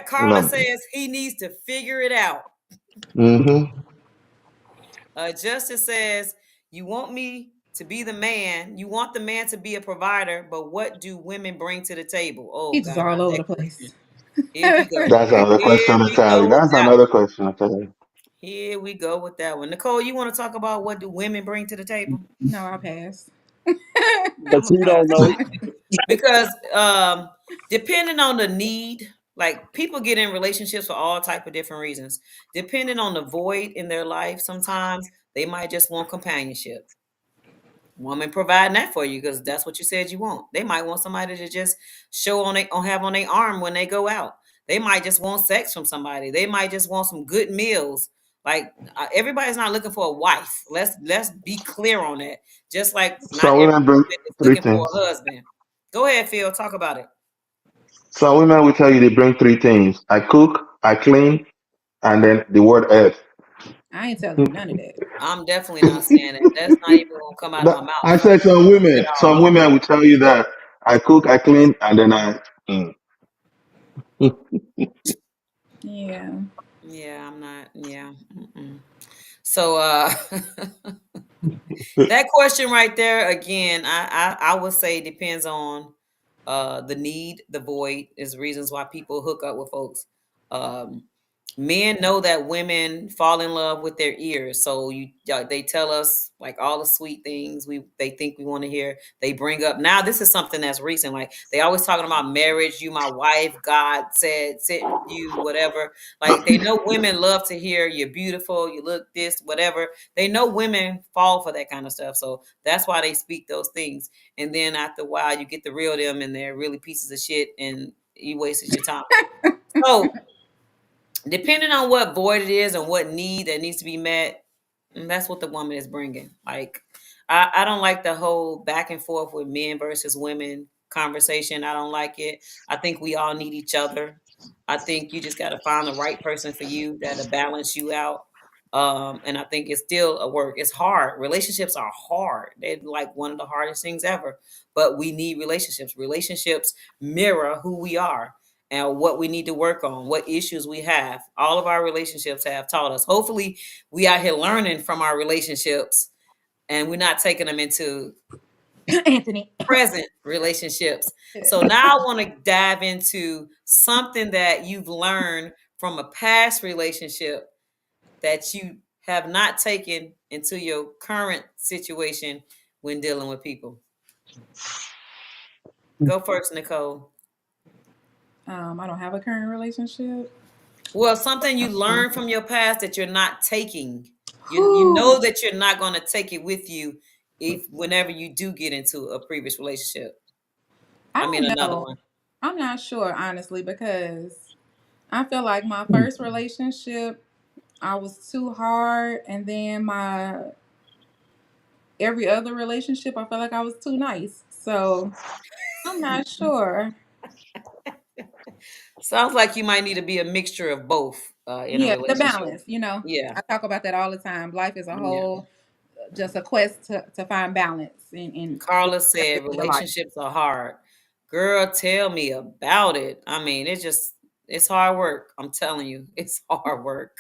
Carla No. says he needs to figure it out. Mm-hmm. Justice says, you want me to be the man, you want the man to be a provider, but what do women bring to the table? Oh He's just God, all over that the question. place. Here we go. That's another Here question we entirely. go with That's that one. another question entirely. Here we go with that one. Nicole, you want to talk about what do women bring to the table? No, I'll pass. I'm But gonna you pass don't know. because depending on the need, like people get in relationships for all type of different reasons. Depending on the void in their life, sometimes they might just want companionship. Woman providing that for you because that's what you said you want. They might want somebody to just show on they on have on their arm when they go out. They might just want sex from somebody. They might just want some good meals. Like everybody's not looking for a wife. Let's be clear on that. Just like not Some every women bring woman is three looking for things. a husband. Go ahead, Phil. Talk about it. Some women will tell you they bring three things. I cook, I clean, and then the word earth. I ain't telling you none of that. I'm definitely not saying that. That's not even gonna come out of my I mouth said some women. at Some all. women will tell you that I cook, I clean, and then I. Mm. Yeah. Yeah, I'm not. Yeah. Mm-mm. So that question right there again, I would say depends on the need, the void is reasons why people hook up with folks. Um, Men know that women fall in love with their ears, so they tell us like all the sweet things they think we want to hear. They bring up now. This is something that's recent. Like they always talking about marriage. You, my wife. God said sent you, whatever. Like they know women love to hear you're beautiful, you look this, whatever. They know women fall for that kind of stuff, so that's why they speak those things. And then after a while, you get the real them, and they're really pieces of shit, and you wasted your time. So depending on what void it is and what need that needs to be met, that's what the woman is bringing. Like, I don't like the whole back and forth with men versus women conversation. I don't like it. I think we all need each other. I think you just got to find the right person for you that'll balance you out. And I think it's still a work. It's hard. Relationships are hard. They're like one of the hardest things ever. But we need relationships. Relationships mirror who we are and what we need to work on, what issues we have. All of our relationships have taught us. Hopefully, we out here learning from our relationships and we're not taking them into Anthony. present relationships. So now I want to dive into something that you've learned from a past relationship that you have not taken into your current situation when dealing with people. Go first, Nicole. I don't have a current relationship. Well, something you learned from your past that you're not taking. You Whew. know that you're not going to take it with you if whenever you do get into a previous relationship. I I mean don't another know. one. I'm not sure, honestly, because I feel like my first relationship, I was too hard, and then my every other relationship, I felt like I was too nice. So I'm not sure. Sounds like you might need to be a mixture of both in a Yeah, the relationship. balance, you know. Yeah. I talk about that all the time. Life is a Yeah. whole just a quest to find balance in Carla whatever said in your life. relationships are hard. Girl, tell me about it. I mean, it's hard work. I'm telling you, it's hard work.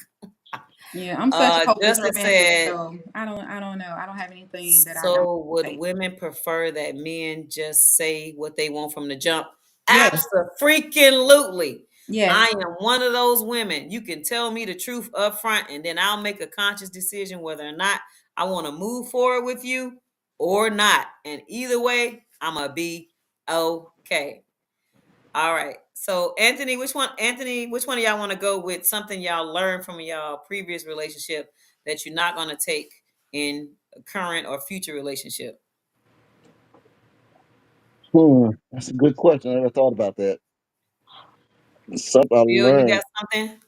Yeah, I'm such a hopeless Justice romantic, said, so I don't know. I don't have anything that I don't so would take. women prefer that men just say what they want from the jump? Yes, Absolutely. I yes. am one of those women. You can tell me the truth up front, and then I'll make a conscious decision whether or not I want to move forward with you or not. And either way, I'm gonna be okay. All right. So Anthony, which one of y'all want to go with something y'all learned from y'all previous relationship that you're not gonna take in a current or future relationship? That's a good question. I never thought about that. Something I Bill, you got learned. something?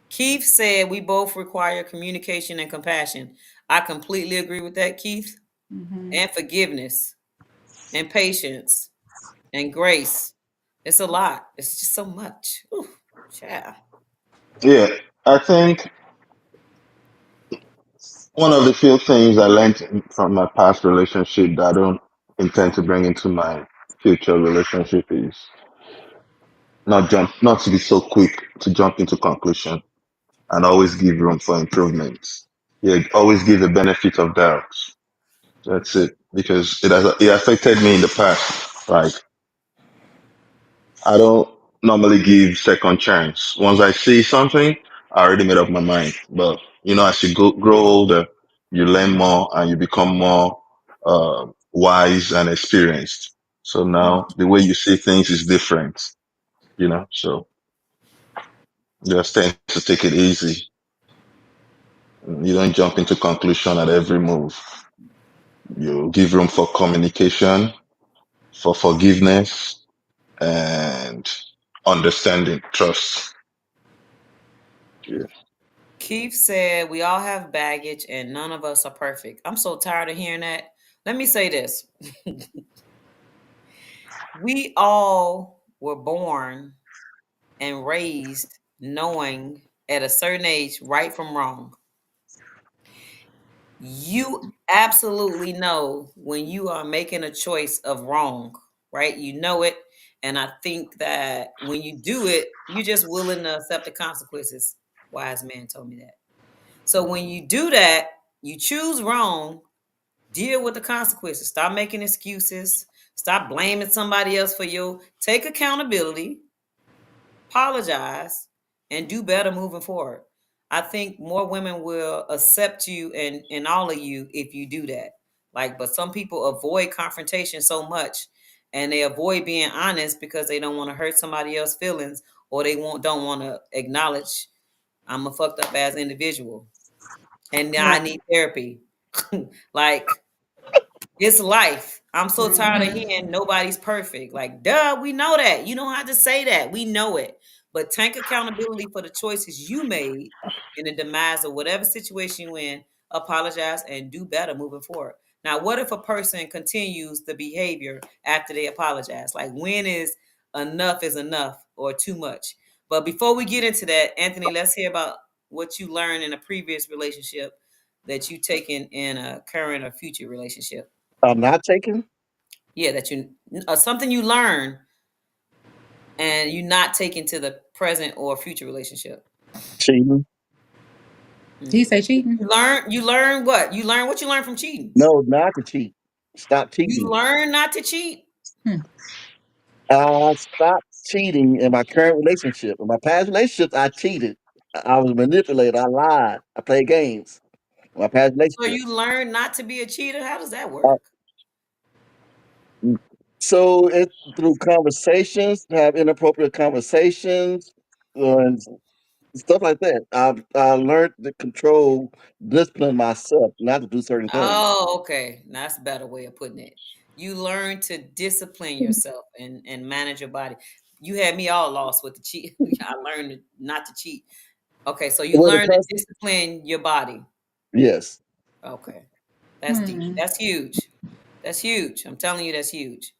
Keith said we both require communication and compassion. I completely agree with that, Keith. Hmm. And forgiveness and patience and grace. It's a lot. It's just so much. Ooh, child. Yeah, I think one of the few things I learned from my past relationship that I don't intend to bring into my future relationship is not to be so quick to jump into conclusion and always give room for improvement. Yeah, always give the benefit of doubt. That's it. Because it affected me in the past. Like I don't normally give second chance. Once I see something, I already made up my mind. But as you grow older, you learn more and you become more wise and experienced. So now the way you see things is different. So you just tend to take it easy. You don't jump into conclusion at every move. You give room for communication, for forgiveness, and understanding, trust. Yeah. Keith said we all have baggage and none of us are perfect. I'm so tired of hearing that. Let me say this. We all were born and raised knowing at a certain age right from wrong. You absolutely know when you are making a choice of wrong, right? You know it. And I think that when you do it, you're just willing to accept the consequences. Wise man told me that. So when you do that, you choose wrong, deal with the consequences. Stop making excuses. Stop blaming somebody else for you. Take accountability, apologize, and do better moving forward. I think more women will accept you and all of you if you do that. Like, but some people avoid confrontation so much and they avoid being honest because they don't want to hurt somebody else's feelings or they don't want to acknowledge I'm a fucked up as individual and now I Right. need therapy. Like it's life. I'm so tired of Hmm. hearing nobody's perfect. Like, duh, we know that. You don't have to say that. We know it. But take accountability for the choices you made in the demise of whatever situation you're in. Apologize and do better moving forward. Now, what if a person continues the behavior after they apologize? Like, when is enough or too much? But before we get into that, Anthony, let's hear about what you learned in a previous relationship that you taken in a current or future relationship. I'm not taking Yeah, that you something you learn and you not taking to the present or future relationship. cheating. Did he Mm. say cheating? You learn what? You learn what you learn from cheating. No, not to cheat. Stop You cheating. learn not to cheat. Hmm. I stopped cheating in my current relationship. In my past relationships, I cheated. I was manipulated. I lied. I played games. In my past So you relationships. learn not to be a cheater. How does that Uh, work? so it through conversations, have inappropriate conversations, and stuff like that. I learned to control, discipline myself, not to do certain things. Oh, okay. Now, that's a better way of putting it. You learn to discipline yourself and manage your body. You had me all lost with the cheat. I learned not to cheat. Okay, so you When it learn to comes, discipline your body. yes. Okay, that's deep. Hmm. That's huge. That's huge. I'm telling you, that's huge.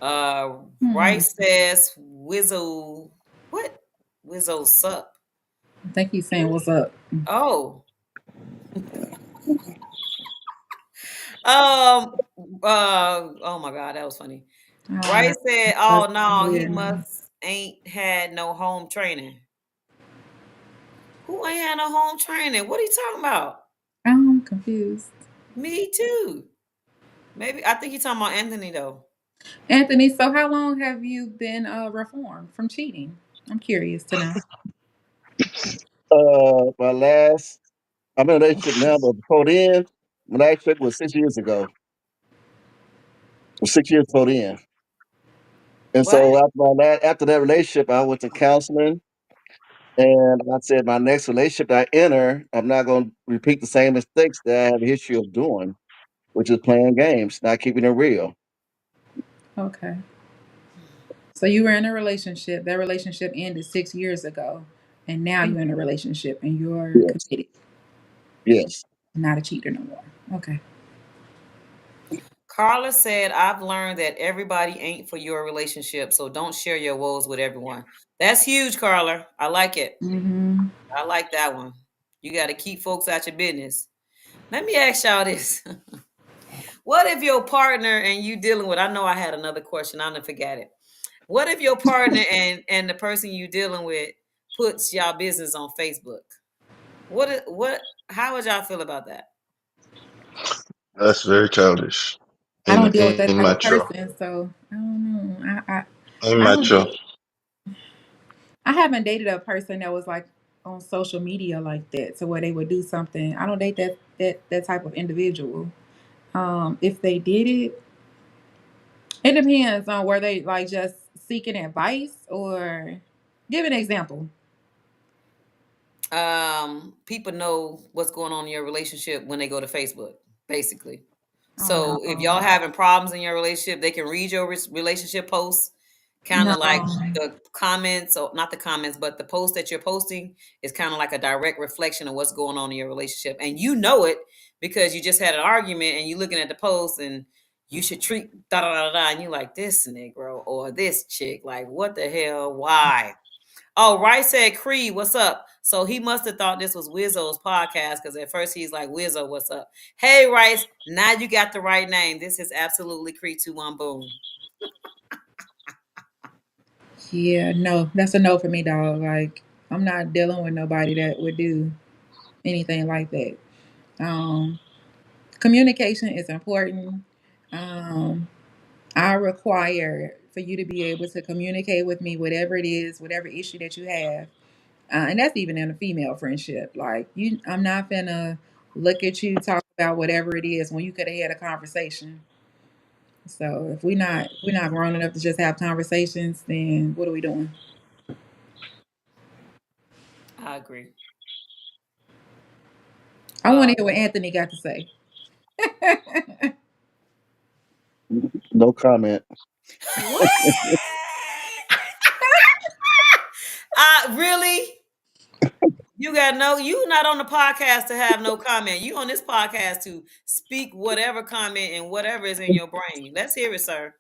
Uh, Hmm. Rice says, "Wizzo, what? Wizzo sup? I think he's saying What? what's up. Oh, um, oh my God, that was funny. Oh no. Rice said, That's "Oh no, he weird. must ain't had no home training. Who ain't had no home training? What are you talking about? I'm confused. Me too. Maybe I think you're talking about Anthony though. Anthony, so how long have you been reformed from cheating? I'm curious to know. My last, I'm in a relationship now, but before then, my last chick was 6 years ago. 6 years before then. And What? so after that relationship, I went to counseling, and I said my next relationship I enter, I'm not going to repeat the same mistakes that I have a history of doing, which is playing games, not keeping it real. Okay. So you were in a relationship. That relationship ended 6 years ago, and now you're in a relationship and you're Yes, committed, yes. not a cheater no more. Okay. Carla said, I've learned that everybody ain't for your relationship, so don't share your woes with everyone. That's huge, Carla. I like it. Mm-hmm. I like that one. You got to keep folks out your business. Let me ask y'all this. What if your partner and you dealing with, I know I had another question, I'm gonna forget it. What if your partner and the person you dealing with puts y'all business on Facebook? What how would y'all feel about that? That's very childish. I don't deal with that type of Immature. person, so I don't know. I don't Immature. date. I haven't dated a person that was like on social media like that, to where they would do something. I don't date that type of individual. If they did it, it depends on where they like just seeking advice or give an example. People know what's going on in your relationship when they go to Facebook, basically. Oh So if y'all no, having problems in your relationship, they can read your relationship posts, kind no. of like the comments, or not the comments, but the post that you're posting is kind of like a direct reflection of what's going on in your relationship. And you know it because you just had an argument and you're looking at the post and you should treat da da da da, and you like this Negro or this chick, like what the hell? Why? Oh, Rice said Creed, what's up? So he must have thought this was Wizzo's podcast because at first he's like, Wizzo, what's up? Hey, Rice, now you got the right name. This is absolutely Creed 2-1 boom. Yeah, no, that's a no for me, dog. Like, I'm not dealing with nobody that would do anything like that. Um, Communication is important. Um, I require for you to be able to communicate with me, whatever it is, whatever issue that you have, and that's even in a female friendship. Like, I'm not gonna look at you talk about whatever it is when you could have had a conversation. So if we're not grown enough to just have conversations, then what are we doing? I agree. I want Uh, to hear what Anthony got to say. No comment. what? Really? You got no, you not on the podcast to have no comment. You on this podcast to speak whatever comment and whatever is in your brain. Let's hear it, sir.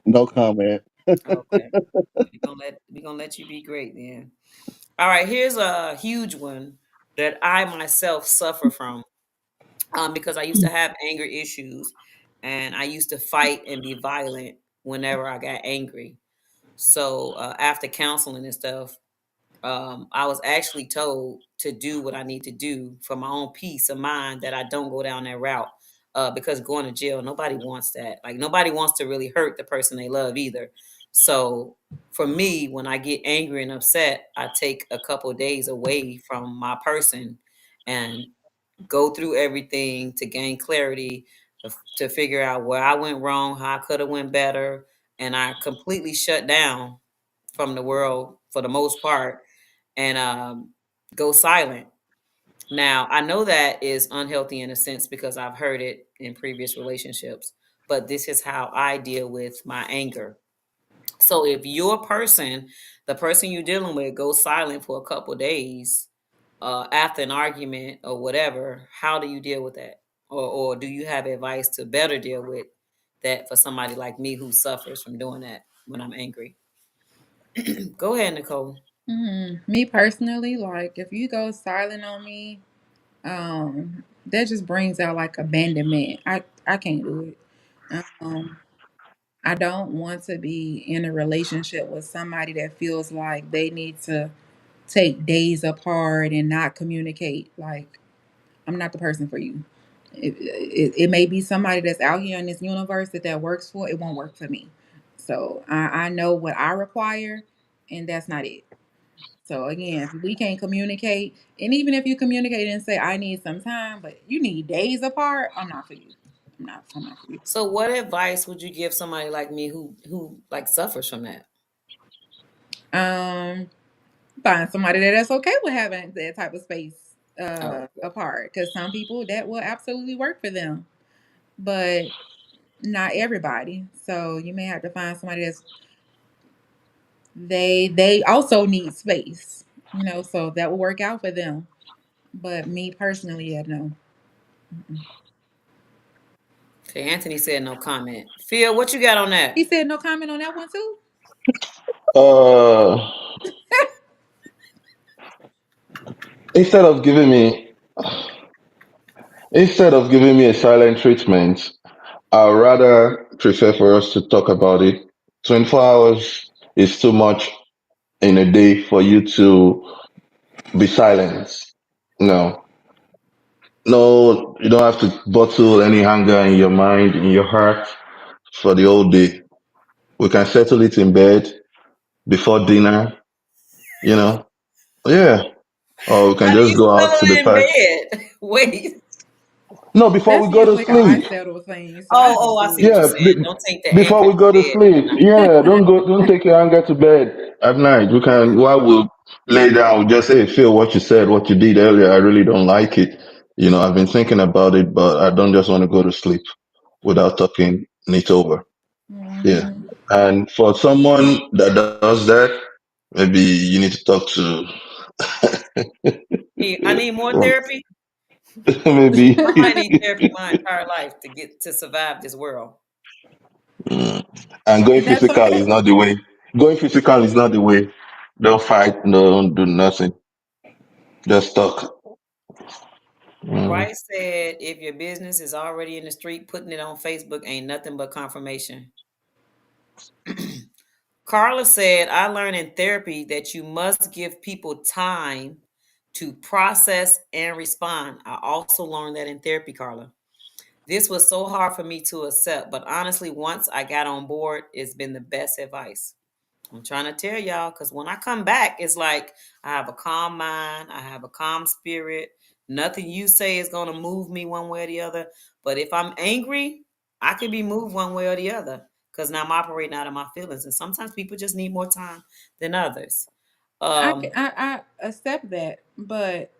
No comment. Okay. We gonna let you be great then. All right, here's a huge one that I myself suffer from, because I used to have anger issues, and I used to fight and be violent whenever I got angry. So after counseling and stuff, I was actually told to do what I need to do for my own peace of mind, that I don't go down that route. Because going to jail, nobody wants that. Like, nobody wants to really hurt the person they love either. So for me, when I get angry and upset, I take a couple of days away from my person and go through everything to gain clarity, to figure out where I went wrong, how I could have went better, and I completely shut down from the world for the most part, and go silent. Now, I know that is unhealthy in a sense because I've heard it in previous relationships, but this is how I deal with my anger. So if your person, the person you're dealing with, goes silent for a couple days after an argument or whatever, how do you deal with that? Or do you have advice to better deal with that for somebody like me who suffers from doing that when I'm angry? Go ahead, Nicole. Me personally, like if you go silent on me, that just brings out like abandonment. I can't do it. I don't want to be in a relationship with somebody that feels like they need to take days apart and not communicate. Like, I'm not the person for you. It may be somebody that's out here in this universe that works for. It won't work for me. So I know what I require, and that's not it. So again, if we can't communicate, and even if you communicate and say I need some time, but you need days apart, I'm not for you. I'm not for you. So, what advice would you give somebody like me who like suffers from that? Um, Find somebody that's okay with having that type of space Oh, apart, because some people that will absolutely work for them, but not everybody. So you may have to find somebody that's they also need space, so that will work out for them. But me personally, yeah, no. Mm-mm. okay. Anthony said no comment. Phil, what you got on He that? said no comment on that one too. Uh, instead of giving me instead of giving me a silent treatment, I'd rather prefer for us to talk about it. 24 hours is too much in a day for you to be silent. No, no, you don't have to bottle any anger in your mind, in your heart for the whole day. We can settle it in bed before dinner, you know. Yeah. Or we can How do just you go out settle to the it in park. bed? Wait. No, before we That's go to usually how I sleep. settle things, so I Oh, just I do see what it. you're Yeah, saying. Don't take the before anger we go to to bed sleep. Yeah, don't take your anger to bed at night. We can while we lay down, we just say, feel what you said, what you did earlier. I really don't like it. I've been thinking about it, but I don't just want to go to sleep without talking it over. Yeah. Hmm. And for someone that does that, maybe you need to talk to I need more therapy. maybe I might need therapy my entire life to survive this world. Mm. And going And that's physical is okay. not the way. Going physical is not the way. Don't fight, no, don't do nothing. Just talk. Mm. Bryce said, if your business is already in the street, putting it on Facebook ain't nothing but confirmation. Carla said, I learned in therapy that you must give people time to process and respond. I also learned that in therapy, Carla. This was so hard for me to accept, but honestly, once I got on board, it's been the best advice. I'm trying to tell y'all because when I come back, it's like I have a calm mind, I have a calm spirit. Nothing you say is going to move me one way or the other. But if I'm angry, I can be moved one way or the other because now I'm operating out of my feelings. And sometimes people just need more time than others. Um, I accept that, but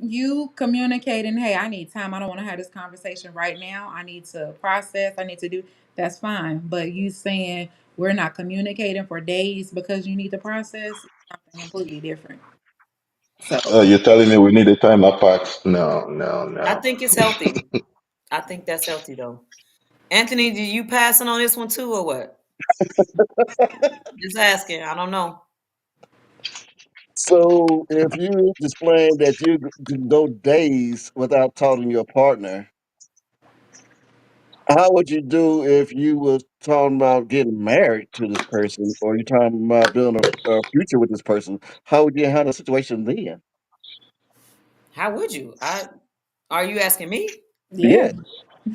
you communicating, hey, I need time. I don't want to have this conversation right now. I need to process. I need to do. That's fine. But you saying we're not communicating for days because you need to process something completely different. So You're telling me we need a time apart? No, no, I no. think it's healthy. I think that's healthy though. Anthony, do you passing on this one too or what? Just asking. I don't know. So if you explain that you can go days without talking to your partner, how would you do if you was talking about getting married to this person, or you talking about building a future with this person? How would you handle the situation then? How would you? Are you asking me? Yeah. Yeah.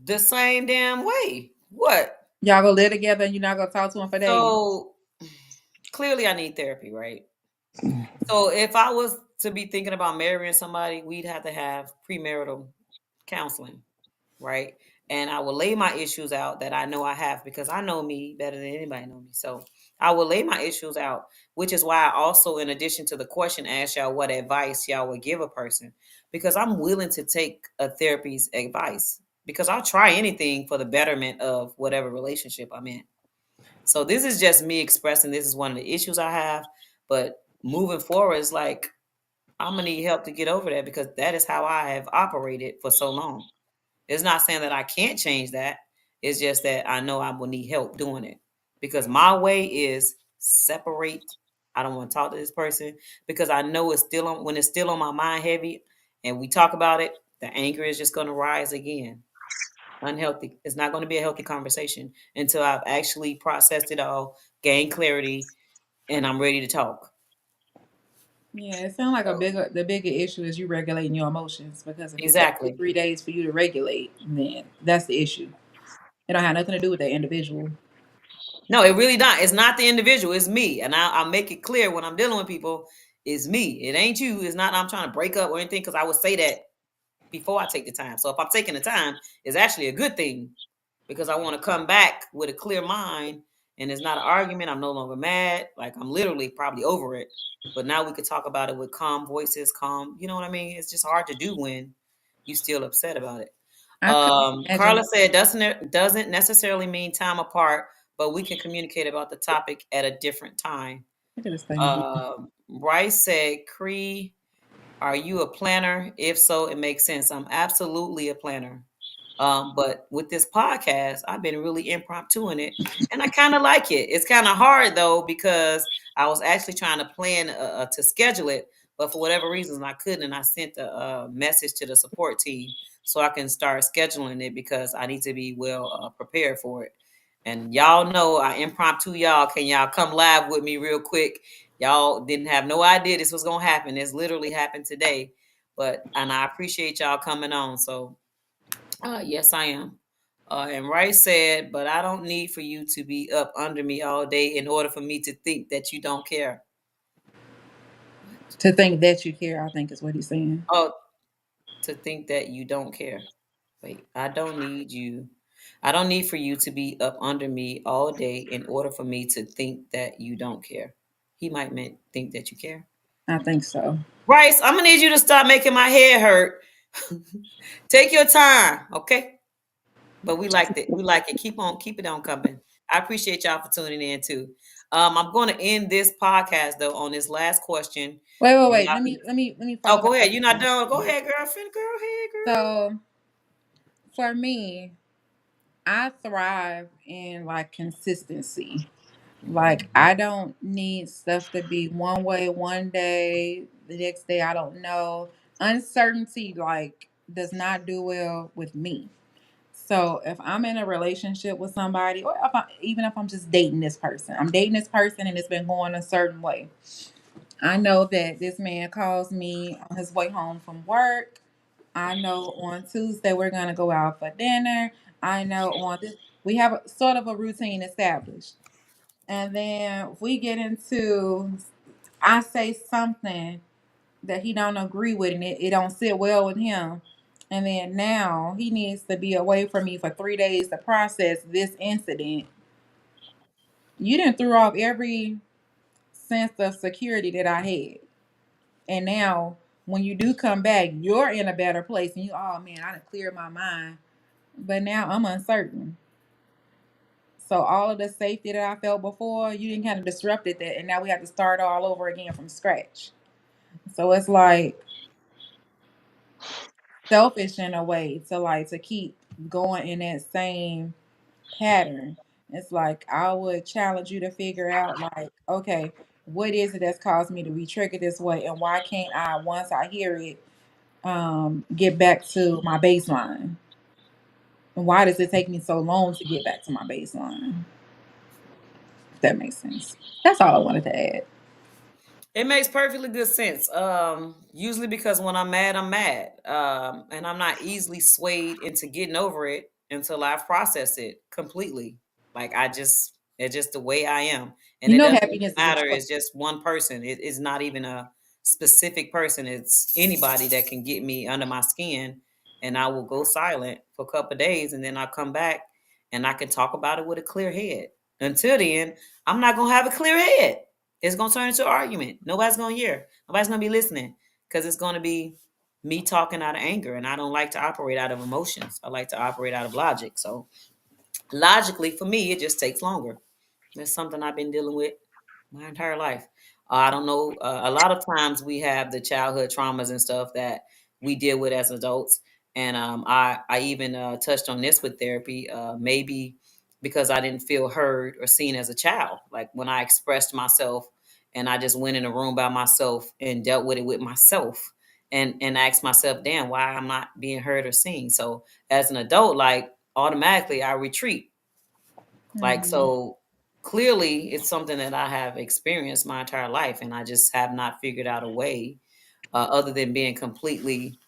The same damn way. What? Y'all gonna live together and you're not gonna talk to him for days. So clearly I need therapy, right? So if I was to be thinking about marrying somebody, we'd have to have premarital counseling, right? And I will lay my issues out that I know I have because I know me better than anybody know me. So I will lay my issues out, which is why I also, in addition to the question, ask y'all what advice y'all would give a person, because I'm willing to take a therapy's advice because I'll try anything for the betterment of whatever relationship I'm in. So this is just me expressing this is one of the issues I have, but moving forward is like I'm gonna need help to get over that because that is how I have operated for so long. It's not saying that I can't change that. It's just that I know I will need help doing it because my way is separate. I don't want to talk to this person because I know it's still on when it's still on my mind heavy and we talk about it, the anger is just going to rise again. Unhealthy. It's not going to be a healthy conversation until I've actually processed it all, gained clarity, and I'm ready to talk. Yeah, it sounds like So, the bigger issue is you regulating your emotions because if it takes you exactly. 3 days for you to regulate, then that's the issue. It don't have nothing to do with the individual. No, it really not. It's not the individual. It's me, and I make it clear when I'm dealing with people. It's me. It ain't you. It's not. I'm trying to break up or anything because I would say that before I take the time. So if I'm taking the time, it's actually a good thing because I want to come back with a clear mind, and it's not an argument. I'm no longer mad. Like I'm literally probably over it. But now we could talk about it with calm voices, calm. You know what I mean? It's just hard to do when you still upset about it. I couldn't imagine. Carla said doesn't necessarily mean time apart, but we can communicate about the topic at a different time. Look at this thing again. Bryce said, "Cree, are you a planner? If so, it makes sense. I'm absolutely a planner. But with this podcast, I've been really impromptu in it, and I kind of like it. It's kind of hard though because I was actually trying to plan to schedule it, but for whatever reasons I couldn't, and I sent a message to the support team so I can start scheduling it because I need to be well prepared for it. And y'all know I impromptu y'all. Can y'all come live with me real quick? Y'all didn't have no idea this was gonna happen. It's literally happened today. But and I appreciate y'all coming on. So yes, I am. And Rice said, but I don't need for you to be up under me all day in order for me to think that you don't care. What? To think that you care, I think is what he's saying. Oh, to think that you don't care. Wait, I don't need you. I don't need for you to be up under me all day in order for me to think that you don't care. He might meant think that you care. I think so. Rice, I'm gonna need you to stop making my head hurt. Take your time, okay? But we liked it. We like it. Keep it on coming. I appreciate y'all for tuning in too. I'm going to end this podcast though on this last question, Wait, wait, and wait. y'all Let can. me let me let me Oh, follow go back up ahead. You're on not that. done. Go ahead, girlfriend. Girl, ahead, girl. So for me, I thrive in like consistency. Like I don't need stuff to be one way one day, the next day I don't know. Uncertainty like does not do well with me. So if I'm in a relationship with somebody, or even if I'm just dating this person, I'm dating this person and it's been going a certain way. I know that this man calls me on his way home from work. I know on Tuesday we're gonna go out for dinner. I know on this we have a, sort of a routine established. And then if we get into, I say something that he don't agree with, and it don't sit well with him. And then now he needs to be away from me for 3 days to process this incident. You didn't threw off every sense of security that I had. And now when you do come back, you're in a better place and you, oh man, I done cleared my mind. But now I'm uncertain. So all of the safety that I felt before, you didn't kind of disrupted that, and now we have to start all over again from scratch. So it's like selfish in a way to like to keep going in that same pattern. It's like I would challenge you to figure out, like, okay, what is it that's caused me to be triggered this way, and why can't I, once I hear it, get back to my baseline? And why does it take me so long to get back to my baseline? If that makes sense. That's all I wanted to add. It makes perfectly good sense. Usually because when I'm mad, I'm mad. And I'm not easily swayed into getting over it until I've processed it completely. Like it's just the way I am. And You it know, doesn't even happiness is a matter. choice. It's just one person. It is not even a specific person. It's anybody that can get me under my skin. And I will go silent for a couple of days and then I'll come back and I can talk about it with a clear head. Until then, I'm not gonna have a clear head. It's gonna turn into an argument. Nobody's gonna hear. Nobody's gonna be listening because it's gonna be me talking out of anger, and I don't like to operate out of emotions. I like to operate out of logic. So logically, for me, it just takes longer. That's something I've been dealing with my entire life. I don't know. A lot of times we have the childhood traumas and stuff that we deal with as adults, and I even touched on this with therapy. Maybe because I didn't feel heard or seen as a child, like when I expressed myself, and I just went in a room by myself and dealt with it with myself, and asked myself, "Damn, why I'm not being heard or seen?" So as an adult, like automatically I retreat. Like, Hmm. so clearly it's something that I have experienced my entire life, and I just have not figured out a way other than being completely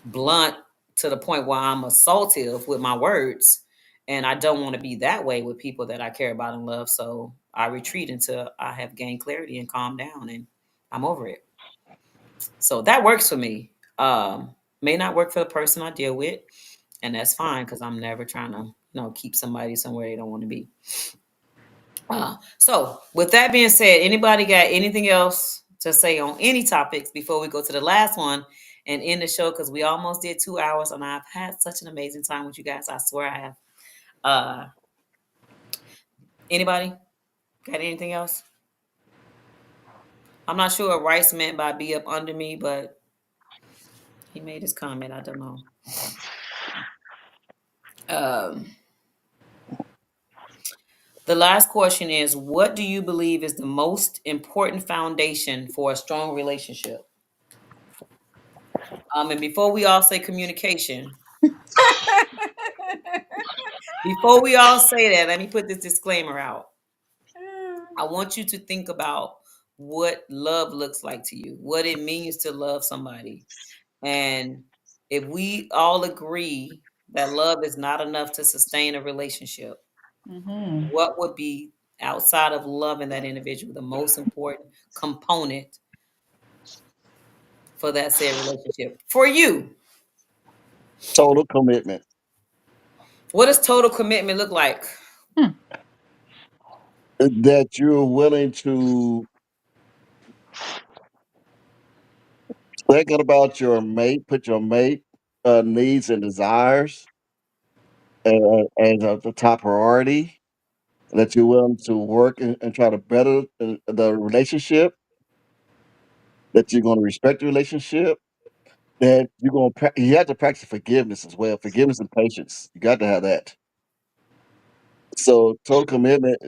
blunt to the point where I'm assaultive with my words. And I don't want to be that way with people that I care about and love. So I retreat until I have gained clarity and calmed down and I'm over it. So that works for me. May not work for the person I deal with, and that's fine because I'm never trying to, keep somebody somewhere they don't want to be. So, with that being said, anybody got anything else to say on any topics before we go to the last one and end the show? Because we almost did 2 hours, and I've had such an amazing time with you guys. I swear I have. Uh, Anybody got anything else? I'm not sure what Rice meant by "be up under me," but he made his comment. I don't know. Um, the last question is: what do you believe is the most important foundation for a strong relationship? And before we all say communication, before we all say that, let me put this disclaimer out. I want you to think about what love looks like to you, what it means to love somebody. And if we all agree that love is not enough to sustain a relationship, Hmm. what would be outside of loving that individual the most important component for that said relationship? For you, Total commitment. what does total commitment look like? Hmm. That you're willing to think about your mate, put your mate needs and desires as the top priority. That you're willing to work and try to better the relationship. That you're going to respect the relationship. That you're going to you have to practice forgiveness as well. Forgiveness and patience. You got to have that. So total commitment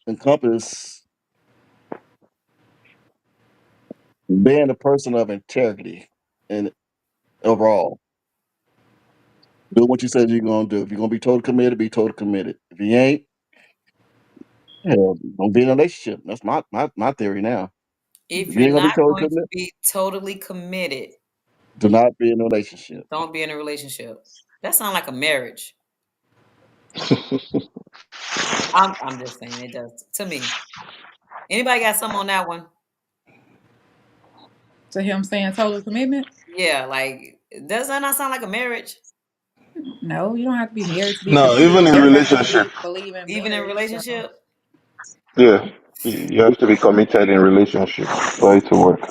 encompass being a person of integrity and overall. Do what you said you're gonna do. If you're gonna be total committed, be total committed. If you ain't, hell, don't be in a relationship. That's my theory now. If If you you're ain't gonna be not total going to committed, be totally committed, do not be in a relationship. don't be in a relationship. That sounds like a marriage. I'm just saying it does to me. Anybody got something on that one? To him saying total commitment? Yeah, like does that not sound like a marriage? No, you don't have to be married to be No, committed. even in Everybody don't relationship, believe in Even in marriage. So relationship? yeah, you have to be committed in relationship for it to work.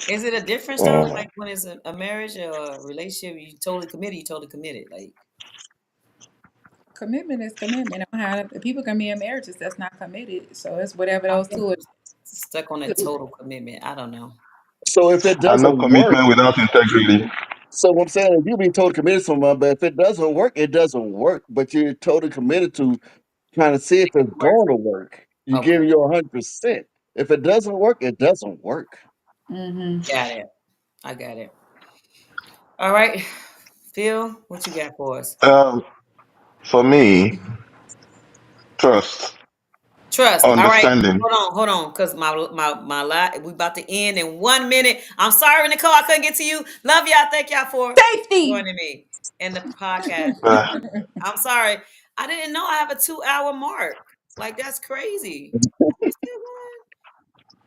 Is it a difference though? Uh, Like when it's a marriage or a relationship, you totally committed, you totally committed. Like commitment is commitment. I don't have, people can be in marriages that's not committed. So it's whatever I'm those just two are. stuck on that total commitment. I don't know. So if it and no doesn't work, commitment without integrity. so what I'm saying, if you be totally committed to someone, but if it doesn't work, it doesn't work. But you're totally committed to trying to see if it's going to work. You give Okay, your 100%. If it doesn't work, it doesn't work. Mm-hmm. got it. I got it. All right, Phil, what you got for us? For me, trust, Trust. All right. understanding. Hold on, because we about to end in 1 minute. I'm sorry, Nicole, I couldn't get to you. Love y'all. Thank y'all for Safety. joining me in the podcast. Uh, I'm sorry. I didn't know I have a 2 hour mark. Like that's crazy. It's still going.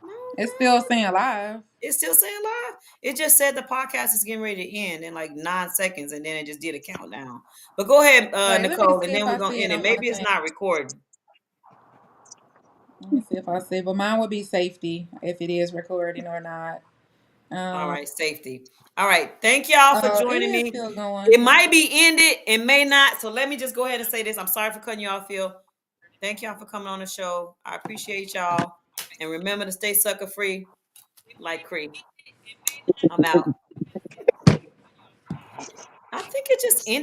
No, It's still girl. saying live. It's still saying live. It just said the podcast is getting ready to end in like 9 seconds, and then it just did a countdown. But go ahead, Wait, let me Nicole, and see then if we're I gonna see it end it. on my Maybe it's thing. not recording. Let me see if I see. But mine would be safety if it is recording or not. All Um, right, safety. All right, thank y'all for it joining is me. still going. It might be ended, it may not. So let me just go ahead and say this. I'm sorry for cutting you off, Phil. Thank y'all for coming on the show. I appreciate y'all. And remember to stay sucker free like Cree. I'm out. I think it just ended.